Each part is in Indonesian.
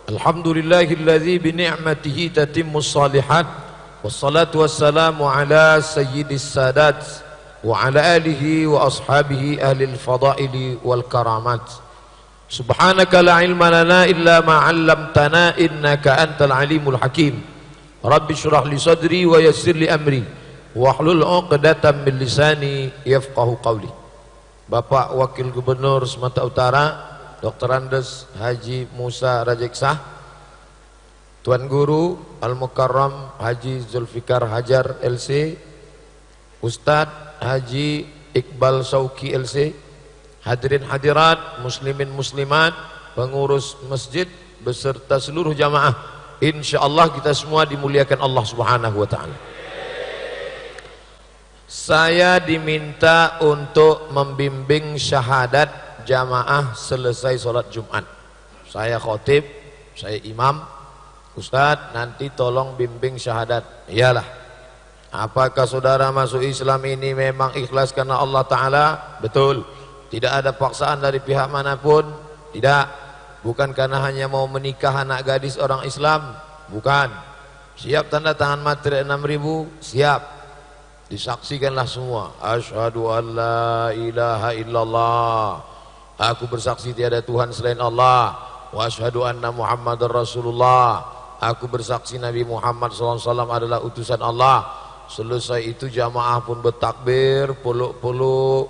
Alhamdulillahilladzi bi ni'matihi tatimmus shalihat. Wassalatu wassalamu ala sayyidis sadat wa ala alihi wa ashabihi ahlil fadaili wal karamat. Subhanaka la ilma lana illa ma 'allamtana innaka antal alimul hakim. Rabbi shrah li sadri wa yassir li amri wahlul 'uqdatam min lisani yafqahu qawli. Bapak Wakil Gubernur Sumatera Utara Dr. Andes Haji Musa Rajeksah, Tuan Guru Al-Mukarram Haji Zulfikar Hajar LC, Ustadz Haji Iqbal Sauki LC, hadirin hadirat, muslimin muslimat, pengurus masjid beserta seluruh jamaah, insyaallah kita semua dimuliakan Allah Subhanahu wa taala. Saya diminta untuk membimbing syahadat jamaah selesai sholat Jumat. Saya khotib, saya imam. Ustadz, nanti tolong bimbing syahadat. Iyalah. Apakah saudara masuk Islam ini memang ikhlas karena Allah Ta'ala? Betul. Tidak ada paksaan dari pihak manapun. Tidak. Bukan karena hanya mau menikah anak gadis orang Islam. Bukan. Siap tanda tangan materi 6.000? Siap. Disaksikanlah semua. Asyhadu an la ilaha illallah. Aku bersaksi tiada Tuhan selain Allah. Wa asyhadu anna Muhammadar Rasulullah. Aku bersaksi Nabi Muhammad SAW adalah utusan Allah. Selesai itu jamaah pun bertakbir, peluk-peluk,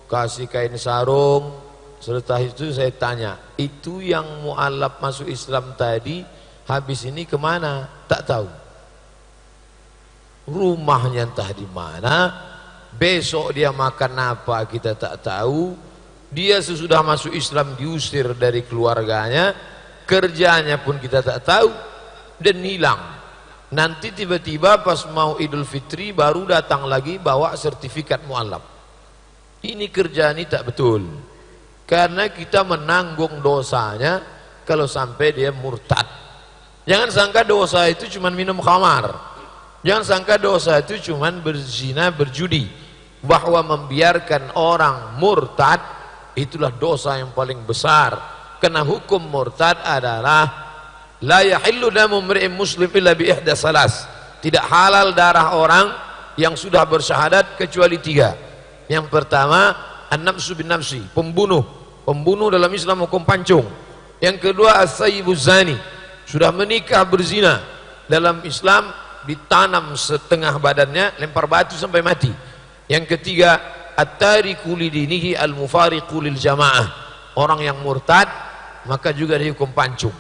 kasih kain sarung. Setelah itu saya tanya, itu yang mu'alaf masuk Islam tadi, habis ini kemana? Tak tahu. Rumahnya entah di mana. Besok dia makan apa kita tak tahu. Dia sesudah masuk Islam diusir dari keluarganya, kerjanya pun kita tak tahu, dan hilang. Nanti tiba-tiba pas mau Idul Fitri baru datang lagi bawa sertifikat mu'alaf. Ini kerjaan ini tak betul, karena kita menanggung dosanya kalau sampai dia murtad. Jangan sangka dosa itu cuma minum khamar, jangan sangka dosa itu cuma berzina, berjudi. Bahwa membiarkan orang murtad itulah dosa yang paling besar. Karena hukum murtad adalah la yahillu damu mri'in muslim illa bi ihda salas. Tidak halal darah orang yang sudah bersyahadat kecuali 3. Yang pertama, an-nafsu bin nafsi, pembunuh. Pembunuh dalam Islam hukum pancung. Yang kedua, as-sayyibu zani, sudah menikah berzina. Dalam Islam ditanam setengah badannya, lempar batu sampai mati. Yang ketiga, at-tariku lidinihi al-mufariqu lil jamaah, orang yang murtad maka juga dihukum pancung.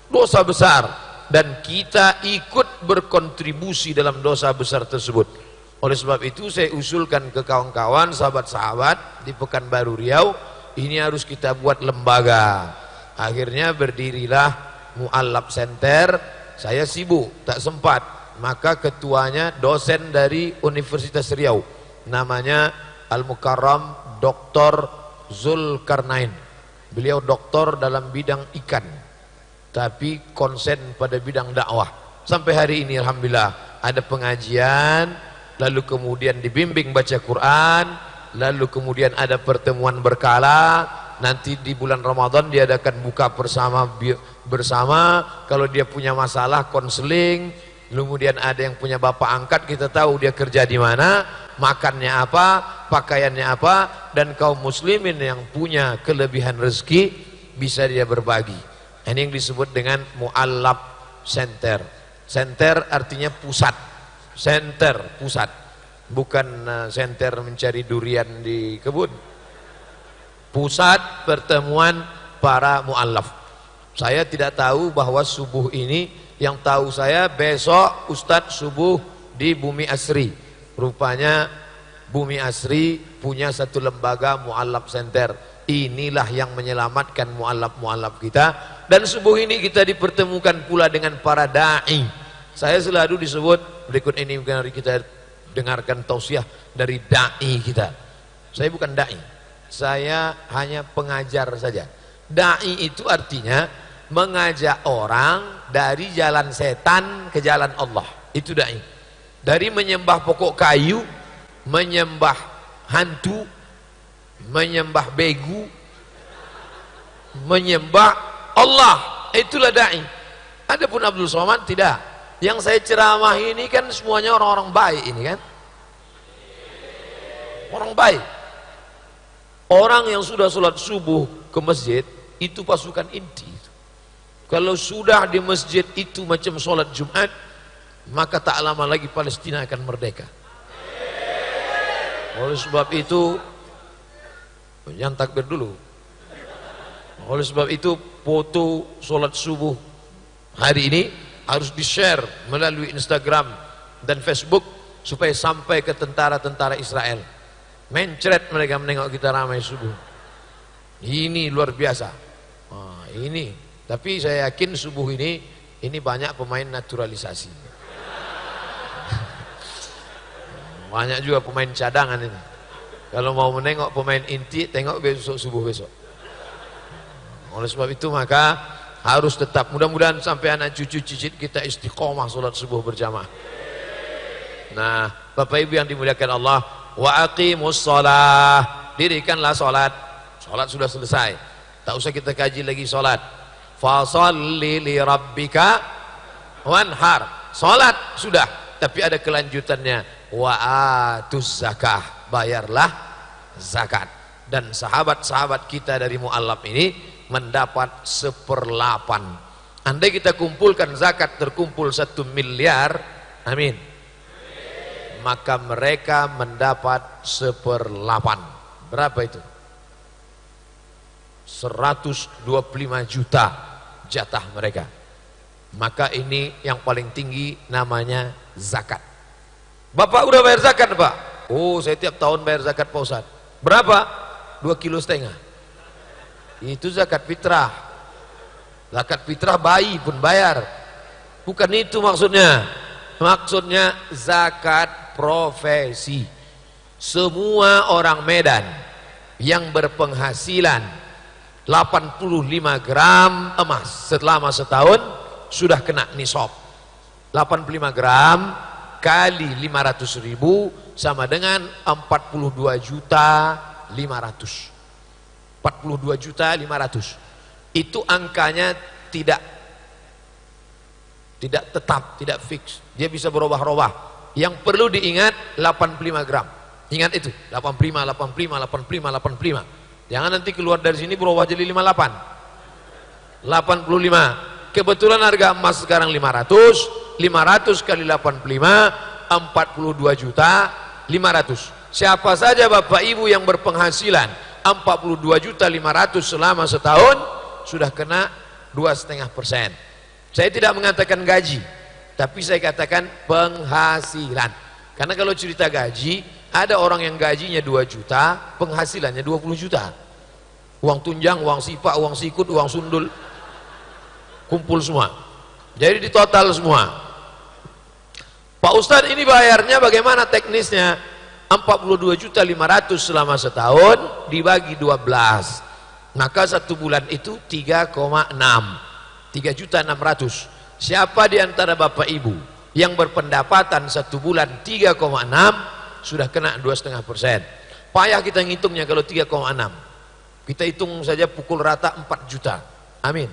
Dosa besar, dan kita ikut berkontribusi dalam dosa besar tersebut. Oleh sebab itu saya usulkan ke kawan-kawan, sahabat-sahabat di Pekanbaru Riau, ini harus kita buat lembaga. Akhirnya berdirilah Mu'allaf Center. Saya sibuk tak sempat, maka ketuanya dosen dari Universitas Riau, namanya Al-Mukarram Dr. Zulkarnain. Beliau doktor dalam bidang ikan, tapi konsen pada bidang dakwah. Sampai hari ini alhamdulillah ada pengajian, lalu kemudian dibimbing baca Quran, lalu kemudian ada pertemuan berkala. Nanti di bulan Ramadan diadakan buka bersama. Kalau dia punya masalah konseling. Kemudian ada yang punya bapak angkat, kita tahu dia kerja di mana, makannya apa, pakaiannya apa, dan kaum muslimin yang punya kelebihan rezeki bisa dia berbagi. Ini yang disebut dengan Mu'allaf Center. Center artinya pusat. Center, pusat. Bukan center mencari durian di kebun. Pusat pertemuan para mu'allaf. Saya tidak tahu bahwa subuh ini, yang tahu saya besok Ustadz subuh di Bumi Asri. Rupanya Bumi Asri punya satu lembaga Mu'allaf Center. Inilah yang menyelamatkan mu'allaf-mu'allaf kita. Dan subuh ini kita dipertemukan pula dengan para da'i. Saya selalu disebut, berikut ini mari kita dengarkan tausiah dari da'i kita. Saya bukan da'i, saya hanya pengajar saja. Da'i itu artinya mengajak orang dari jalan setan ke jalan Allah. Itu da'i. Dari menyembah pokok kayu, menyembah hantu, menyembah begu, menyembah Allah, itulah da'i. Adapun Abdul Somad tidak. Yang saya ceramah ini kan semuanya orang-orang baik ini kan. Orang baik. Orang yang sudah sholat subuh ke masjid itu pasukan inti. Kalau sudah di masjid itu macam sholat Jumat, maka tak lama lagi Palestina akan merdeka. Oleh sebab itu, yang takbir dulu. Oleh sebab itu foto sholat subuh hari ini harus di-share melalui Instagram dan Facebook supaya sampai ke tentara-tentara Israel. Mencret mereka menengok kita ramai subuh. Ini luar biasa. Ini. Tapi saya yakin subuh ini banyak pemain naturalisasi. Banyak juga pemain cadangan ini. Kalau mau menengok pemain inti, tengok besok subuh besok. Oleh sebab itu maka harus tetap, mudah-mudahan sampai anak cucu cicit kita istiqomah sholat subuh berjamaah. Nah, Bapak Ibu yang dimuliakan Allah, wa aqimus shalah, dirikanlah sholat. Sholat sudah selesai, tak usah kita kaji lagi sholat. Fasalli li rabbika wanhar, sholat sudah, tapi ada kelanjutannya, wa atuz zakah, bayarlah zakat. Dan sahabat-sahabat kita dari mu'allaf ini mendapat 1/8. Andai kita kumpulkan zakat terkumpul 1 miliar, amin, maka mereka mendapat 1/8. Berapa itu? 125 juta jatah mereka. Maka ini yang paling tinggi namanya zakat. Bapak udah bayar zakat, Pak? Oh, saya tiap tahun bayar zakat, Pak Ustadz. Berapa? 2,5 kilo. Itu zakat fitrah. Zakat fitrah bayi pun bayar. Bukan itu maksudnya. Maksudnya zakat profesi. Semua orang Medan yang berpenghasilan 85 gram emas selama setahun sudah kena nisab. 85 gram kali 500.000 sama dengan 42.500.000. 42.500.000. Itu angkanya tidak tetap, tidak fix. Dia bisa berubah-ubah. Yang perlu diingat 85 gram. Ingat itu, 85, 85, 85, 85. Jangan nanti keluar dari sini berubah jadi 58. 85. Kebetulan harga emas sekarang 500. 500 kali 85, 42.500.000. Siapa saja Bapak Ibu yang berpenghasilan 42.500.000 selama setahun sudah kena 2,5%. Saya tidak mengatakan gaji, tapi saya katakan penghasilan. Karena kalau cerita gaji, ada orang yang gajinya 2 juta, penghasilannya 20 juta. Uang tunjang, uang sipak, uang sikut, uang sundul, kumpul semua. Jadi di total semua. Pak Ustadz, ini bayarnya bagaimana teknisnya? 42.500.000 selama setahun dibagi 12, maka 1 bulan itu 3,6, 3.600.000. Siapa di antara Bapak Ibu yang berpendapatan 1 bulan 3,6 sudah kena 2,5%. Payah kita ngitungnya kalau 3,6. Kita hitung saja pukul rata 4 juta. Amin.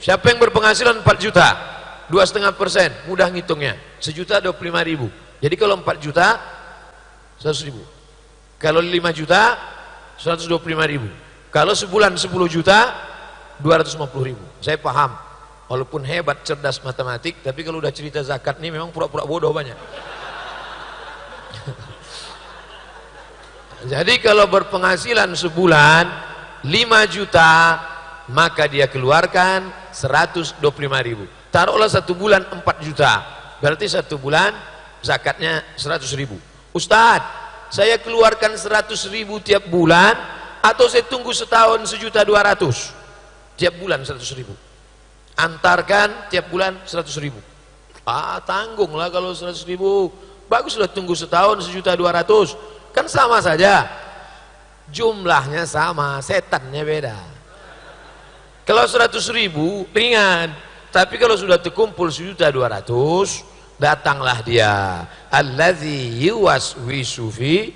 Siapa yang berpenghasilan 4 juta? 2,5%, mudah ngitungnya. 1.025.000. Jadi kalau 4 juta 100.000. Kalau 5 juta 125.000. Kalau sebulan 10 juta 250.000. Saya paham, walaupun hebat cerdas matematik, tapi kalau udah cerita zakat nih memang pura-pura bodoh banyak. Jadi kalau berpenghasilan sebulan 5 juta, maka dia keluarkan 125.000. Taruhlah 1 bulan 4 juta, berarti 1 bulan zakatnya 100.000. Ustadz, saya keluarkan 100.000 tiap bulan atau saya tunggu setahun 1.200.000 tiap bulan 100.000? Antarkan tiap bulan 100.000. Tanggunglah kalau 100.000. Baguslah tunggu setahun 1.200.000. Kan sama saja, jumlahnya sama, setannya beda. Kalau 100.000 ringan, tapi kalau sudah terkumpul 1.200.000, datanglah dia, allazi yuwaswisu fi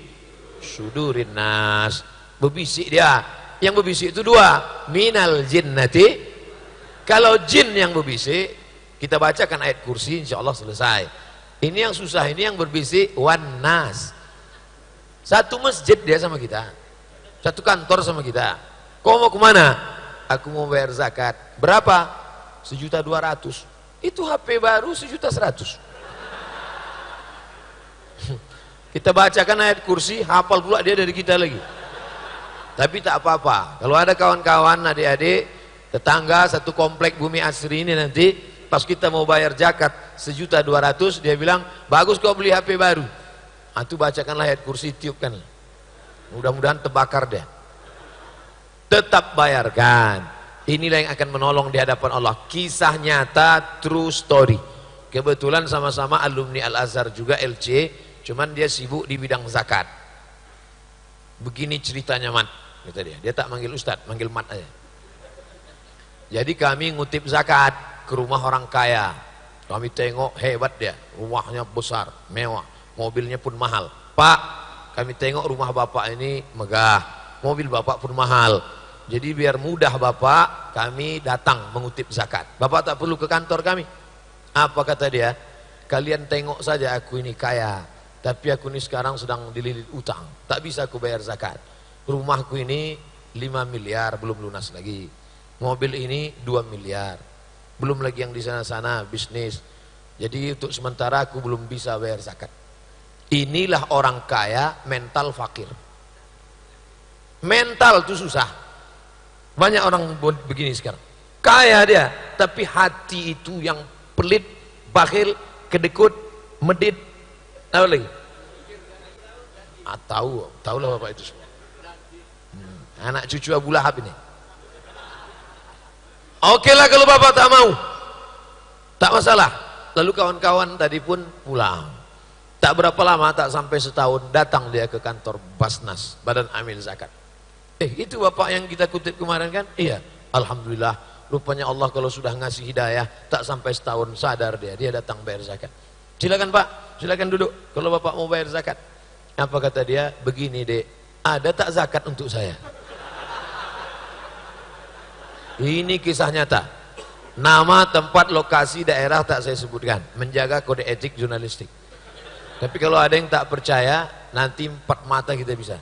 sudurin nas. Berbisik dia. Yang berbisik itu 2, minal jinnati Kalau jin yang berbisik, kita bacakan ayat kursi, insya Allah selesai. Ini yang susah, ini yang berbisik wan nas. Satu masjid dia sama kita, satu kantor sama kita. Kau mau kemana? Aku mau bayar zakat. Berapa? 1.200.000. Itu HP baru 1.100.000. Kita bacakan ayat kursi, hafal pula dia dari kita lagi. Tapi tak apa-apa. Kalau ada kawan-kawan, adik-adik, tetangga satu komplek Bumi Asri ini nanti, pas kita mau bayar zakat 1.200.000, dia bilang, bagus kau beli HP baru. Itu bacakanlah ayat kursi, tiupkan. Mudah-mudahan terbakar dia. Tetap bayarkan. Inilah yang akan menolong di hadapan Allah. Kisah nyata, true story. Kebetulan sama-sama alumni Al-Azhar juga, LC. Cuman dia sibuk di bidang zakat. Begini ceritanya Mat, kata dia. Dia tak manggil Ustadz, manggil Mat aja. Jadi kami ngutip zakat ke rumah orang kaya. Kami tengok hebat dia, rumahnya besar, mewah, mobilnya pun mahal. Pak, kami tengok rumah bapak ini megah, mobil bapak pun mahal. Jadi biar mudah bapak, kami datang mengutip zakat. Bapak tak perlu ke kantor kami. Apa kata dia? Kalian tengok saja aku ini kaya, tapi aku ini sekarang sedang dililit utang, tak bisa aku bayar zakat. Rumahku ini 5 miliar belum lunas lagi, mobil ini 2 miliar, belum lagi yang di sana-sana bisnis. Jadi untuk sementara aku belum bisa bayar zakat. Inilah orang kaya mental fakir. Mental itu susah. Banyak orang begini sekarang, kaya dia tapi hati itu yang pelit, bakhil, kedekut, medit. Tahu lagi? Tahu lah bapak itu semua. Anak cucu Abu Lahab ini. Oke lah kalau bapak tak mau, tak masalah. Lalu kawan-kawan tadi pun pulang. Tak berapa lama, tak sampai setahun, datang dia ke kantor Basnas, Badan Amil Zakat. Itu bapak yang kita kutip kemarin kan? Iya. Alhamdulillah, rupanya Allah kalau sudah ngasih hidayah, tak sampai setahun sadar dia datang bayar zakat. Silakan Pak, silakan duduk. Kalau bapak mau bayar zakat, apa kata dia? Begini dek, ada tak zakat untuk saya? Ini kisah nyata. Nama, tempat, lokasi, daerah tak saya sebutkan, menjaga kode etik jurnalistik. Tapi kalau ada yang tak percaya, nanti 4 mata kita bisa.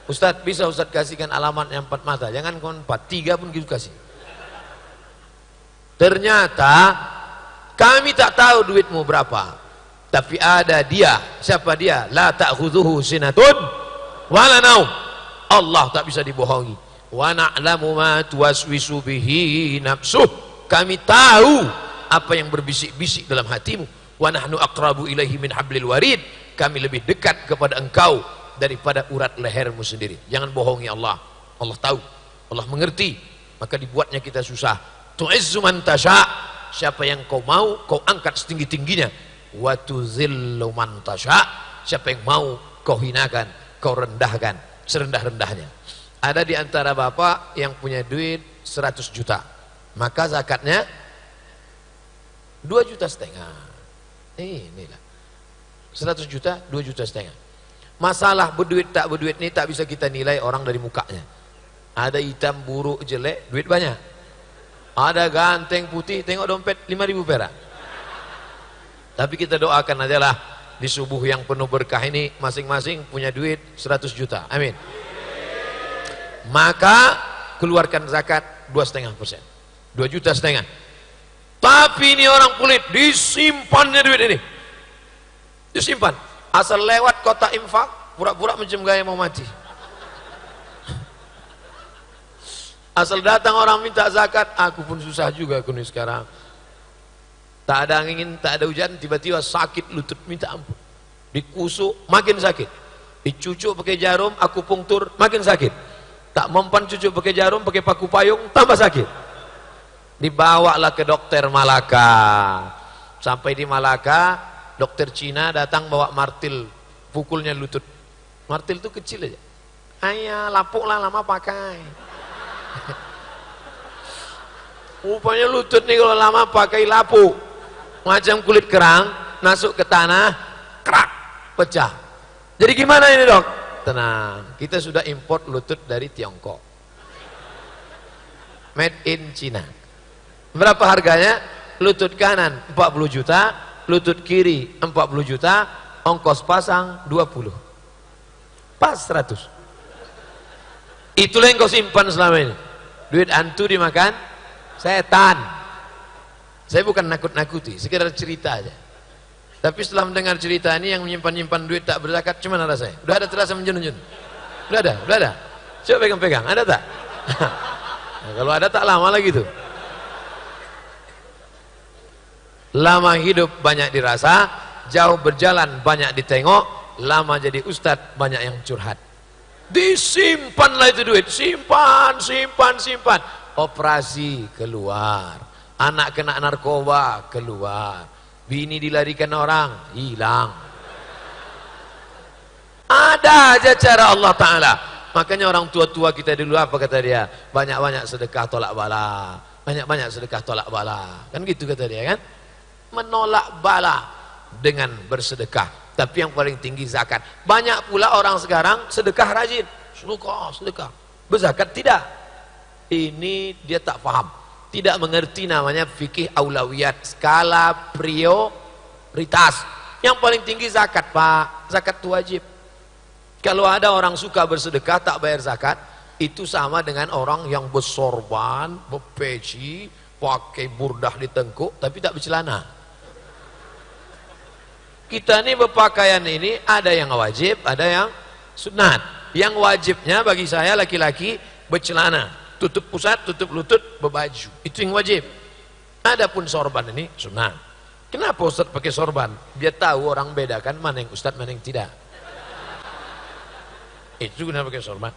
Ustadz, bisa Ustadz kasihkan alamat yang 4 mata? Jangan 4, 3 pun gitu kasih. Ternyata kami tak tahu duitmu berapa, tapi ada dia. Siapa dia? La ta'khudhuhu sinatun wala naum. Allah tak bisa dibohongi. Wa na'lamu ma tuwaswisu bihi nafsuh. Kami tahu apa yang berbisik-bisik dalam hatimu. Wa nahnu aqrabu ilaihi min hablil warid. Kami lebih dekat kepada engkau daripada urat lehermu sendiri. Jangan bohongi Allah. Allah tahu, Allah mengerti. Maka dibuatnya kita susah. Tu'izzu man tasha'. Siapa yang kau mau, kau angkat setinggi-tingginya. Wa tuzillu man tasha'. Siapa yang mau, kau hinakan, kau rendahkan serendah-rendahnya. Ada di antara bapak yang punya duit 100 juta, maka zakatnya 2,5 juta. Inilah 100 juta, 2,5 juta. Masalah berduit tak berduit ini tak bisa kita nilai orang dari mukanya. Ada hitam, buruk, jelek, duit banyak. Ada ganteng, putih, tengok dompet 5.000 perak. Tapi kita doakan aja lah, di subuh yang penuh berkah ini masing-masing punya duit 100 juta. Amin. Maka keluarkan zakat 2,5%, 2,5 juta. Tapi ini orang pelit, disimpannya duit ini, disimpan. Asal lewat kota infak, pura-pura macam gaya mau mati. Asal datang orang minta zakat, aku pun susah juga aku nih sekarang. Tak ada angin, tak ada hujan, tiba-tiba sakit lutut, minta ampun. Dikusuk, makin sakit. Dicucuk pakai jarum, akupunktur, makin sakit. Tak mempan cucuk pakai jarum, pakai paku payung, tambah sakit. Dibawalah ke dokter Malaka. Sampai di Malaka, dokter Cina datang bawa martil, pukulnya lutut. Martil itu kecil aja. Ayah, lapuk lah, lama pakai. Rupanya lutut nih kalau lama pakai lapuk, macam kulit kerang, masuk ke tanah, krak, pecah. Jadi gimana ini dok? Tenang, kita sudah import lutut dari Tiongkok, made in China. Berapa harganya? Lutut kanan 40 juta, lutut kiri 40 juta, ongkos pasang 20. Pas 100. Itulah yang kau simpan selama ini. Duit antu dimakan setan. Saya bukan nakut-nakuti, sekedar cerita aja. Tapi setelah mendengar cerita ini, yang menyimpan-nyimpan duit tak berzakat, cuman rasanya? Udah ada terasa menjun-jun? Udah ada? Coba pegang-pegang, ada tak? Nah, kalau ada tak lama lagi tuh. Lama hidup banyak dirasa, jauh berjalan banyak ditengok, lama jadi ustadz banyak yang curhat. Disimpanlah itu duit, simpan. Operasi keluar, anak kena narkoba keluar, bini dilarikan orang hilang. Ada aja cara Allah Ta'ala. Makanya orang tua-tua kita dulu apa kata dia? Banyak-banyak sedekah tolak bala, banyak-banyak sedekah tolak bala, kan gitu kata dia kan. Menolak bala dengan bersedekah. Tapi yang paling tinggi zakat. Banyak pula orang sekarang sedekah rajin, sedekah, berzakat tidak. Ini dia tak paham, tidak mengerti namanya fikih aulawiyat, skala prioritas. Yang paling tinggi zakat, Pak. Zakat itu wajib. Kalau ada orang suka bersedekah tak bayar zakat, itu sama dengan orang yang bersorban, berpeci, pakai burdah di tengkuk tapi tak bercelana. Kita ini berpakaian ini ada yang wajib, ada yang sunat. Yang wajibnya bagi saya laki-laki bercelana, tutup pusat, tutup lutut, berbaju. Itu yang wajib. Adapun sorban ini sunat. Kenapa Ustaz pakai sorban? Biar tahu orang bedakan mana yang Ustaz, mana yang tidak. Itu kenapa pakai sorban?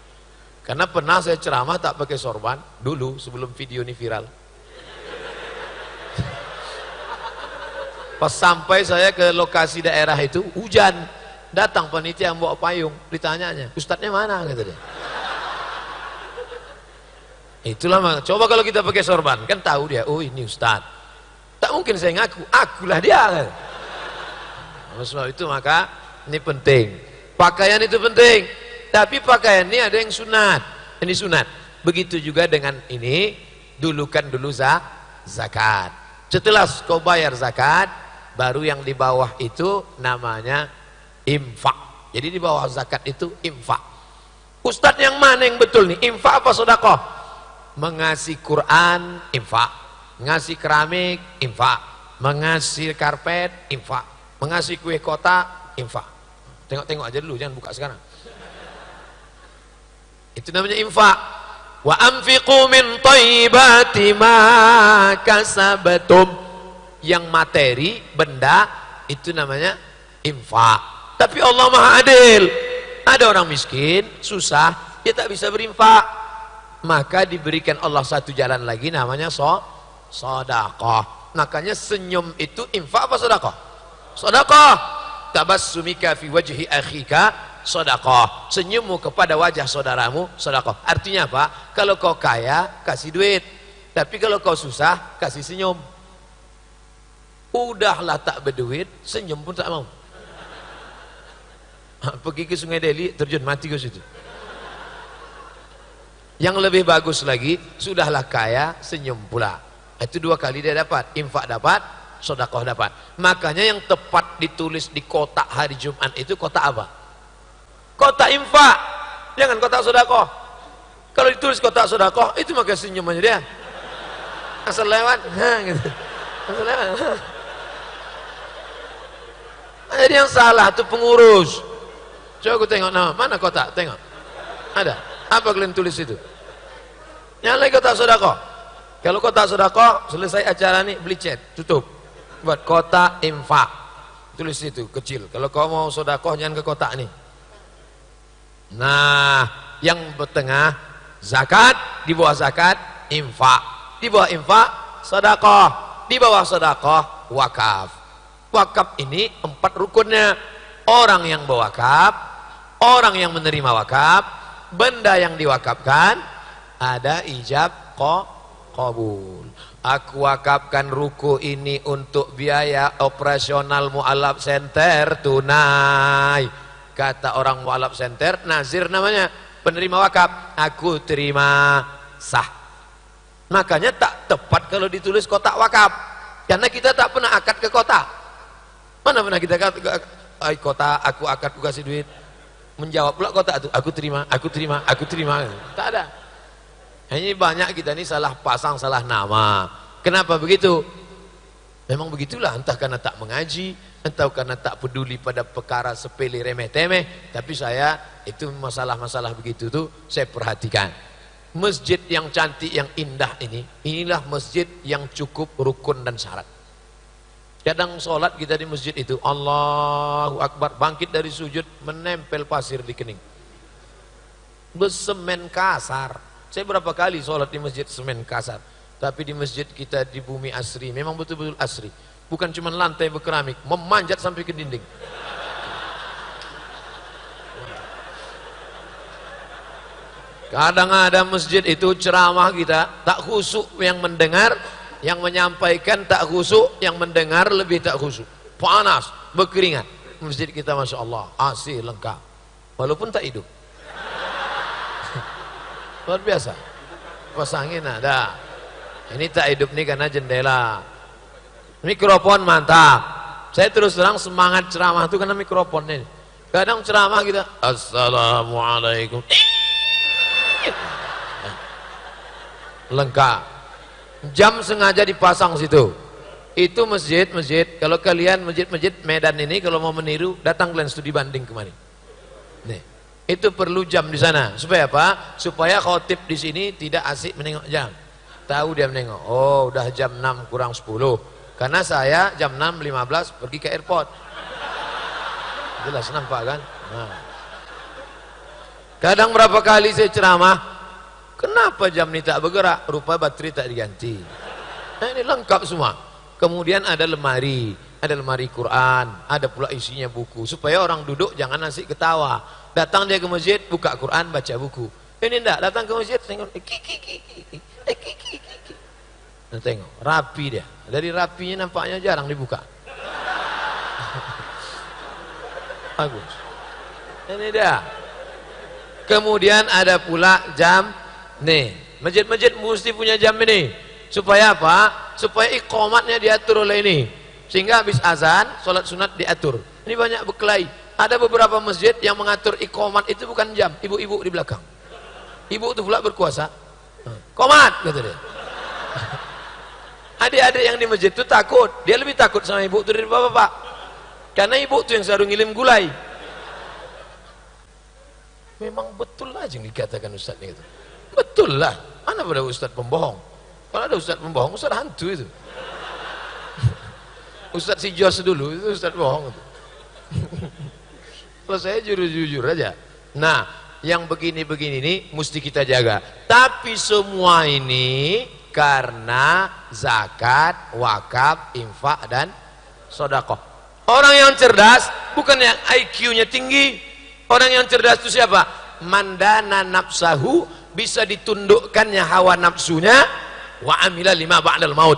Karena pernah saya ceramah tak pakai sorban dulu sebelum video ini viral. Pas sampai saya ke lokasi daerah itu, hujan. Datang panitia yang bawa payung, ditanyanya, Ustadznya mana? Kata dia. Itulah, coba kalau kita pakai sorban, kan tahu dia, oh ini Ustadz. Tak mungkin saya ngaku, akulah dia. Kan? Oleh sebab itu maka ini penting. Pakaian itu penting. Tapi pakaian ini ada yang sunat. Ini sunat. Begitu juga dengan ini, dulukan dulu zakat. Setelah kau bayar zakat, baru yang di bawah itu namanya infak. Jadi di bawah zakat itu infak. Ustadz yang mana yang betul nih? Infak apa sedekah? Mengasih Quran, infak. Mengasih keramik, infak. Mengasih karpet, infak. Mengasih kue kotak, infak. Tengok-tengok aja dulu, jangan buka sekarang. Itu namanya infak. Wa anfiqu min thayyibati ma kasabtum. Yang materi, benda, itu namanya infak. Tapi Allah Maha Adil. Ada orang miskin, susah, dia tak bisa berinfak. Maka diberikan Allah satu jalan lagi namanya sedekah. Makanya senyum itu infak apa sedekah? Sedekah. Tabassumika fi wajhi akhika sedekah. Senyummu kepada wajah saudaramu sedekah. Artinya apa? Kalau kau kaya, kasih duit. Tapi kalau kau susah, kasih senyum. Udahlah tak berduit, senyum pun tak mau. Pergi ke Sungai Deli, terjun mati ke situ. Yang lebih bagus lagi, sudahlah kaya, senyum pula. Itu dua kali dia dapat, infak dapat, sedekah dapat. Makanya yang tepat ditulis di kotak hari Jumat itu kotak apa? Kotak infak, jangan kotak sedekah. Kalau ditulis kotak sedekah, itu maka senyum aja dia. Asal lewat, gitu. Asal lewat. Jadi yang salah itu pengurus. Coba aku tengok nama, mana kotak? Tengok. Ada. Apa kalian tulis itu? Yang lain kotak sedekah. Kalau kotak sedekah, selesai acara nih beli cat, tutup. Buat kotak infak. Tulis itu kecil. Kalau kau mau sedekah jangan ke kotak nih. Nah, yang bertengah zakat, di bawah zakat infak. Di bawah infak sedekah. Di bawah sedekah wakaf. Wakaf ini 4 rukunnya. Orang yang berwakaf, orang yang menerima wakaf, benda yang diwakafkan, ada ijab qabul. Aku wakafkan ruku ini untuk biaya operasional mu'alaf center tunai. Kata orang mu'alaf center, nazir namanya, penerima wakaf. Aku terima sah. Makanya tak tepat kalau ditulis kotak wakaf, karena kita tak pernah akad ke kota. Mana pernah kita ay kota, aku akad, aku kasih duit. Menjawab pula kota itu, aku terima, aku terima, aku terima. Tak ada. Ini banyak kita ini salah pasang, salah nama. Kenapa begitu? Memang begitulah, entah karena tak mengaji, entah karena tak peduli pada perkara sepele remeh-temeh. Tapi saya, itu masalah-masalah begitu tuh saya perhatikan. Masjid yang cantik, yang indah ini, inilah masjid yang cukup rukun dan syarat. Kadang sholat kita di masjid itu, Allahu Akbar, bangkit dari sujud, menempel pasir di kening. Bersemen kasar. Saya berapa kali sholat di masjid semen kasar. Tapi di masjid kita di bumi asri, memang betul-betul asri. Bukan cuma lantai berkeramik, memanjat sampai ke dinding. Kadang ada masjid itu ceramah kita tak khusyuk yang mendengar, yang menyampaikan tak khusyuk, yang mendengar lebih tak khusyuk. Panas, berkeringat. Masjid kita Masya Allah, AC lengkap. Walaupun tak hidup. Luar biasa. Pasangin ada. Ini tak hidup nih karena jendela. Mikrofon mantap. Saya terus terang semangat ceramah itu karena mikrofonnya. Kadang ceramah kita, Assalamualaikum. Lengkap. Jam sengaja dipasang situ. Itu masjid, kalau kalian masjid Medan ini kalau mau meniru, datang kalian studi banding kemarin. Nih, itu perlu jam di sana. Supaya apa? Supaya khotib di sini tidak asik menengok jam. Tahu dia menengok, oh udah jam 6 kurang 10. Karena saya jam 6.15 pergi ke airport. Jelas nampak kan? Nah. Kadang berapa kali saya ceramah, kenapa jam ini tak bergerak? Rupa baterai tak diganti. Nah, ini lengkap semua. Kemudian ada lemari Quran, ada pula isinya buku. Supaya orang duduk jangan asik ketawa. Datang dia ke masjid, buka Quran, baca buku. Ini enggak, datang ke masjid, tengok, nah, tengok, rapi dia. Dari rapinya nampaknya jarang dibuka. Bagus. Ini dia. Kemudian ada pula jam. Nih, masjid-masjid mesti punya jam ini. Supaya apa? Supaya iqamatnya diatur oleh ini. Sehingga habis azan, sholat sunat diatur. Ini banyak berkelahi. Ada beberapa masjid yang mengatur iqamat itu bukan jam. Ibu-ibu di belakang. Ibu itu pula berkuasa. Qomat, kata dia. Adik-adik yang di masjid itu takut. Dia lebih takut sama ibu itu dari bapak-bapak. Karena ibu itu yang selalu ngilim gulai. Memang betul lah yang dikatakan ustaz itu. Betul lah. Mana pada ustaz pembohong? Kalau ada ustaz pembohong, ustaz hantu itu. Ustaz si Jos dulu itu ustaz bohong itu. Kalau saya jujur aja. Nah, yang begini-begini ini mesti kita jaga. Tapi semua ini karena zakat, wakaf, infak dan sedekah. Orang yang cerdas bukan yang IQ-nya tinggi. Orang yang cerdas itu siapa? Mandana nafsahu, bisa ditundukkannya hawa nafsunya, wa amila lima ba'dal maut.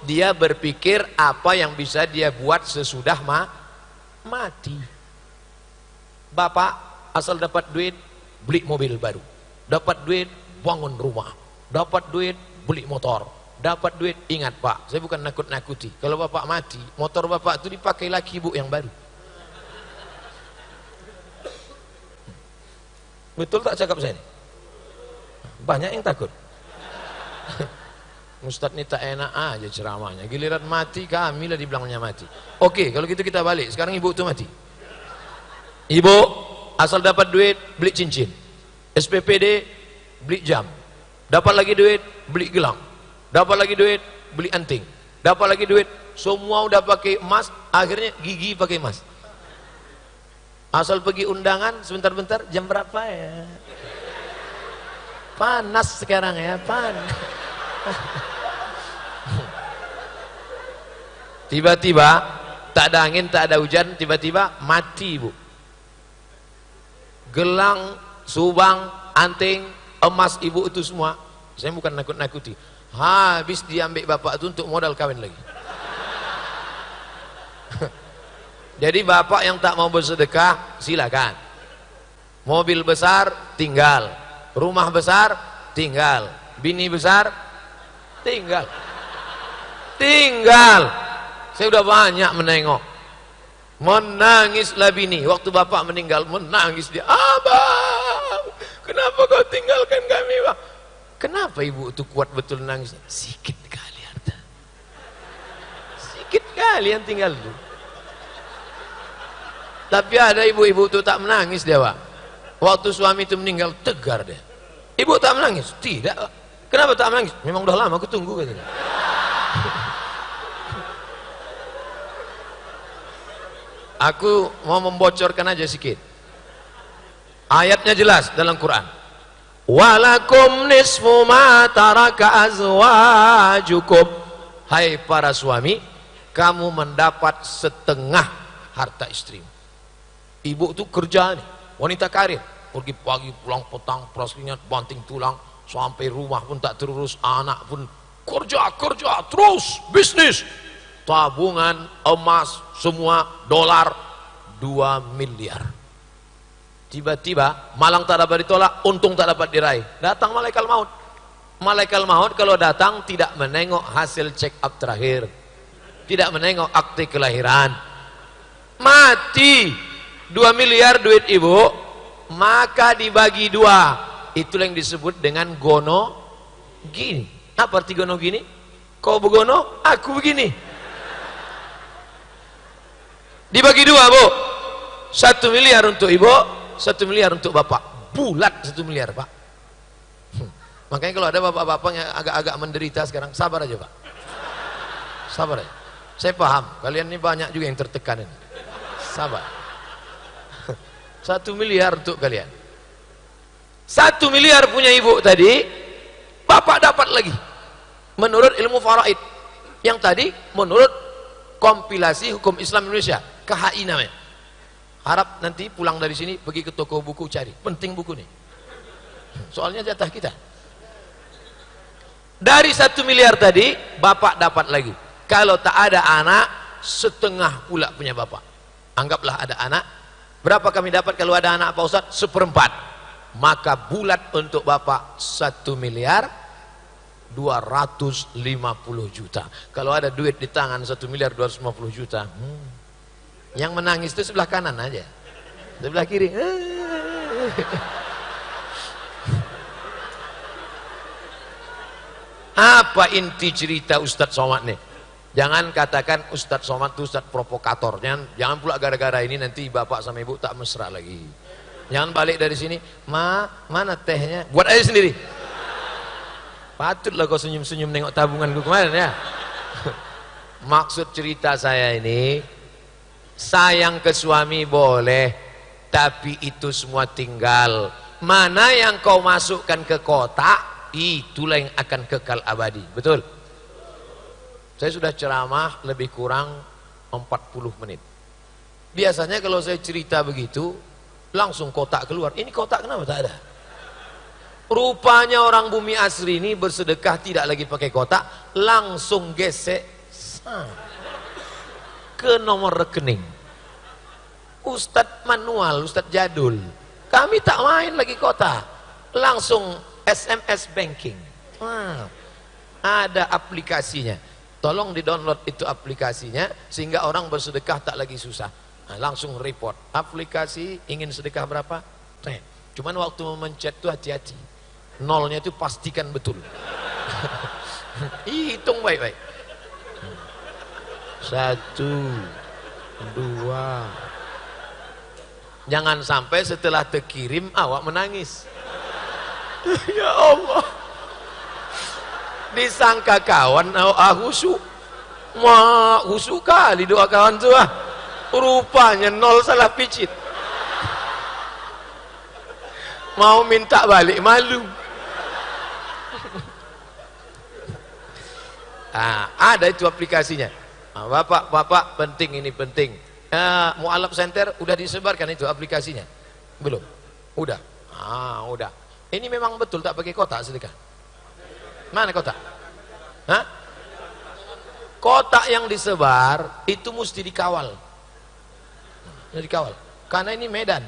Dia berpikir apa yang bisa dia buat sesudah mati. Bapak asal dapat duit beli mobil baru, dapat duit bangun rumah, dapat duit beli motor, dapat duit. Ingat Pak, saya bukan nakut-nakuti. Kalau bapak mati, motor bapak itu dipakai laki ibu yang baru. Betul tak cakap saya ini? Banyak yang takut. Ustadz ini tak enak aja ceramahnya. Giliran mati kami lah dibilangnya mati. Oke, kalau gitu kita balik. Sekarang ibu itu mati. Ibu asal dapat duit beli cincin, SPPD beli jam, dapat lagi duit beli gelang, dapat lagi duit beli anting, dapat lagi duit, semua udah pakai emas, akhirnya gigi pakai emas. Asal pergi undangan sebentar-bentar, jam berapa ya? Panas sekarang ya, panas. Tiba-tiba tak ada angin, tak ada hujan, tiba-tiba mati ibu. Gelang, subang, anting, emas ibu itu semua, saya bukan nakut-nakuti, habis diambil bapak itu untuk modal kawin lagi. Jadi bapak yang tak mau bersedekah silakan. Mobil besar tinggal, rumah besar tinggal, bini besar tinggal. Tinggal. Saya udah banyak menengok. Menangislah bini. Waktu bapak meninggal, menangis dia. Abang, kenapa kau tinggalkan kami, Bang? Kenapa ibu itu kuat betul nangis? Sikit kalian. Sikit kalian tinggal itu. Tapi ada ibu-ibu itu tak menangis dia, Pak. Waktu suami itu meninggal, tegar dia. Ibu tak menangis? Tidak. Kenapa tak menangis? Memang udah lama aku tunggu katanya. Aku mau membocorkan aja sedikit. Ayatnya jelas dalam Quran. Walakum nisfu ma taraka azwajukum. Hai para suami, kamu mendapat setengah harta istrimu. Ibu itu kerja nih, wanita karir. Pergi pagi, pulang petang, prosesnya banting tulang, sampai rumah pun tak terurus, anak pun kerja terus, bisnis. Tabungan, emas, semua dolar 2 miliar. Tiba-tiba malang tak dapat ditolak, untung tak dapat diraih. Datang malaikat maut. Malaikat maut kalau datang tidak menengok hasil check up terakhir, tidak menengok akte kelahiran. Mati 2 miliar duit ibu, maka dibagi 2. Itulah yang disebut dengan gono gini. Apa arti gono gini? Kau begono, aku begini. Dibagi 2, Bu. 1 miliar untuk ibu, 1 miliar untuk bapak. Bulat 1 miliar, Pak. Makanya kalau ada bapak-bapak yang agak-agak menderita sekarang, sabar aja, Pak. Sabar aja. Saya paham, kalian ini banyak juga yang tertekan ini. Sabar. 1 miliar untuk kalian. 1 miliar punya ibu tadi, bapak dapat lagi. Menurut ilmu faraid. Yang tadi menurut kompilasi hukum Islam Indonesia, KHI namanya. Harap nanti pulang dari sini pergi ke toko buku cari, penting buku nih. Soalnya jatah kita. Dari 1 miliar tadi, bapak dapat lagi. Kalau tak ada anak, setengah pula punya bapak. Anggaplah ada anak. Berapa kami dapat kalau ada anak, Pak Ustadz? 1/4. Maka bulat untuk bapak 1 miliar 250 juta. Kalau ada duit di tangan 1 miliar 250 juta, yang menangis itu sebelah kanan aja, sebelah kiri. Apa inti cerita Ustadz Somad nih? Jangan katakan Ustadz Somad itu Ustadz provokator. Jangan pula gara-gara ini nanti bapak sama ibu tak mesra lagi. Jangan balik dari sini, mana tehnya? Buat aja sendiri. Patutlah kau senyum-senyum nengok tabunganku kemarin ya. Maksud cerita saya ini, sayang ke suami boleh, tapi itu semua tinggal. Mana yang kau masukkan ke kotak, itulah yang akan kekal abadi. Betul? Saya sudah ceramah lebih kurang 40 menit. Biasanya kalau saya cerita begitu, langsung kotak keluar. Ini kotak kenapa tak ada? Rupanya orang bumi asri ini bersedekah tidak lagi pakai kotak, langsung gesek ke nomor rekening. Ustadz manual, Ustadz jadul. Kami tak main lagi kotak, langsung SMS banking. Ada aplikasinya. Tolong di-download itu aplikasinya sehingga orang bersedekah tak lagi susah. Langsung report. Aplikasi ingin sedekah berapa? Cuman waktu memencet itu hati-hati. Nolnya itu pastikan betul. Hitung baik-baik. 1, 2. Jangan sampai setelah terkirim awak menangis. Ya Allah. Disangka kawan husu. Husu kali doa kawan tu ah. Rupanya 0 salah picit. Mau minta balik malu. Ada itu aplikasinya. Bapak penting, ini penting. Mu'alaf Center udah disebarkan itu aplikasinya? Belum? Udah. Udah. Ini memang betul tak pakai kotak sedekah? Mana kotak? Kotak yang disebar itu mesti dikawal. Dikawal. Karena ini Medan.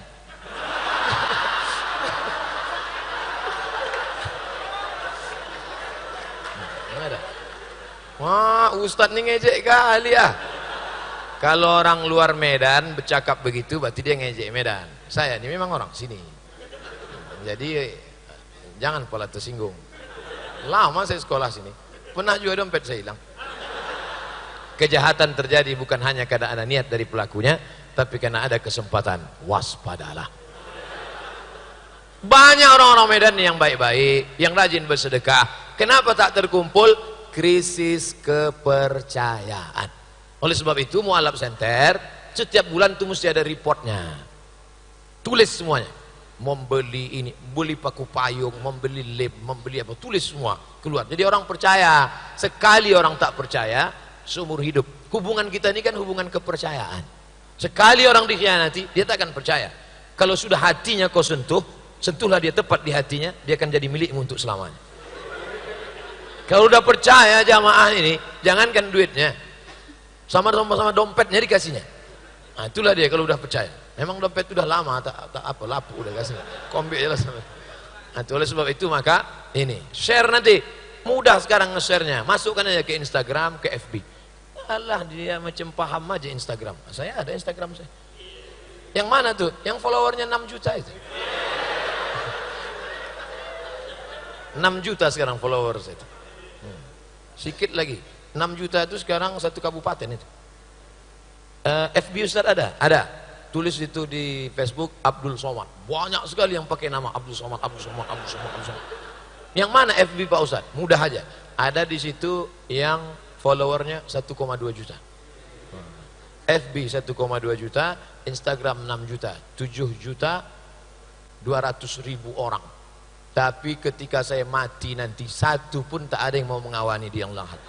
Medan. Ustadz ini ngejek kali ya. Kalau orang luar Medan bercakap begitu berarti dia ngejek Medan. Saya ini memang orang sini. Jadi jangan pola tersinggung. Lama saya sekolah sini. Pernah juga dompet saya hilang. Kejahatan terjadi bukan hanya karena ada niat dari pelakunya, tapi karena ada kesempatan. Waspadalah. Banyak orang-orang Medan yang baik-baik, yang rajin bersedekah. Kenapa tak terkumpul? Krisis kepercayaan. Oleh sebab itu Mu'alaf Center setiap bulan itu mesti ada reportnya. Tulis semuanya. Membeli ini, beli paku payung, membeli lem, membeli apa, tulis semua keluar. Jadi orang percaya. Sekali orang tak percaya, seumur hidup. Hubungan kita ini kan hubungan kepercayaan. Sekali orang dikhianati, dia tak akan percaya. Kalau sudah hatinya kau sentuh, sentuhlah dia tepat di hatinya, dia akan jadi milikmu untuk selamanya. Kalau udah percaya jamaah ini, jangankan duitnya, sama-sama dompetnya dikasihnya. Nah, itulah dia kalau udah percaya. Memang dompet udah lama, tak apa, lapu udah kasih. Kombek jelas. Nah, oleh sebab itu maka ini share nanti. Mudah sekarang nge-share-nya. Masukkan aja ke Instagram, ke FB. Alah, dia macam paham aja Instagram. Saya ada Instagram saya. Yang mana tuh? Yang followernya 6 juta itu. 6 juta sekarang followers itu. Sikit lagi. 6 juta itu sekarang satu kabupaten itu. FB Ustaz ada? Ada. Tulis itu di Facebook Abdul Somad. Banyak sekali yang pakai nama Abdul Somad, Abdul Somad, Abdul Somad, Abdul Somad. Yang mana FB Pak Ustaz? Mudah aja. Ada di situ yang followernya 1,2 juta. FB 1,2 juta, Instagram 6 juta, 7 juta 200.000 orang. Tapi ketika saya mati nanti, satu pun tak ada yang mau mengawani dia yang lahat.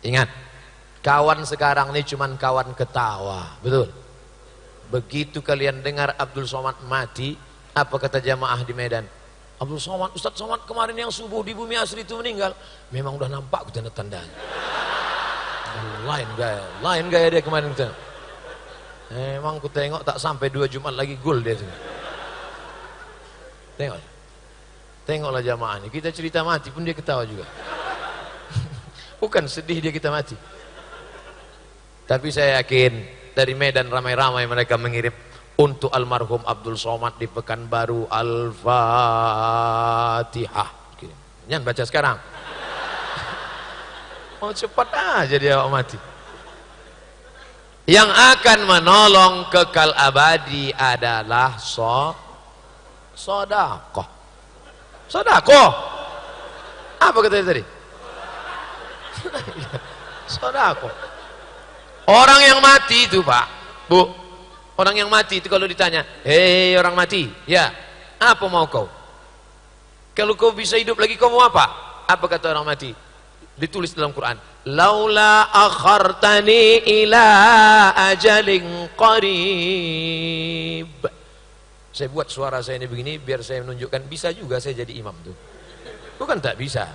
Ingat, kawan sekarang ini cuman kawan ketawa, betul? Begitu kalian dengar Abdul Somad mati, apa kata jamaah di Medan? Abdul Somad, Ustadz Somad kemarin yang subuh di Bumi Asri itu meninggal. Memang udah nampak tanda-tandanya. Lain gaya dia kemarin itu. Emang ku tengok tak sampai 2 Jumat lagi gol dia tuh. Tengoklah jamaah ini. Kita cerita mati pun dia ketawa juga. Bukan sedih dia kita mati. Tapi saya yakin dari Medan ramai-ramai mereka mengirim untuk almarhum Abdul Somad di Pekanbaru Al-Fatihah. Jangan baca sekarang. Oh cepat aja dia mati. Yang akan menolong kekal abadi adalah sodakoh. Sodakoh. Apa katanya tadi? Sodakoh. Orang yang mati itu Pak, Bu, orang yang mati itu kalau ditanya, hei orang mati, ya, apa mau kau? Kalau kau bisa hidup lagi kau mau apa? Apa kata orang mati? Ditulis dalam Quran, laula akhartani ila ajalin qarib. Saya buat suara saya ini begini biar saya menunjukkan bisa juga saya jadi imam tuh. Bukan tak bisa.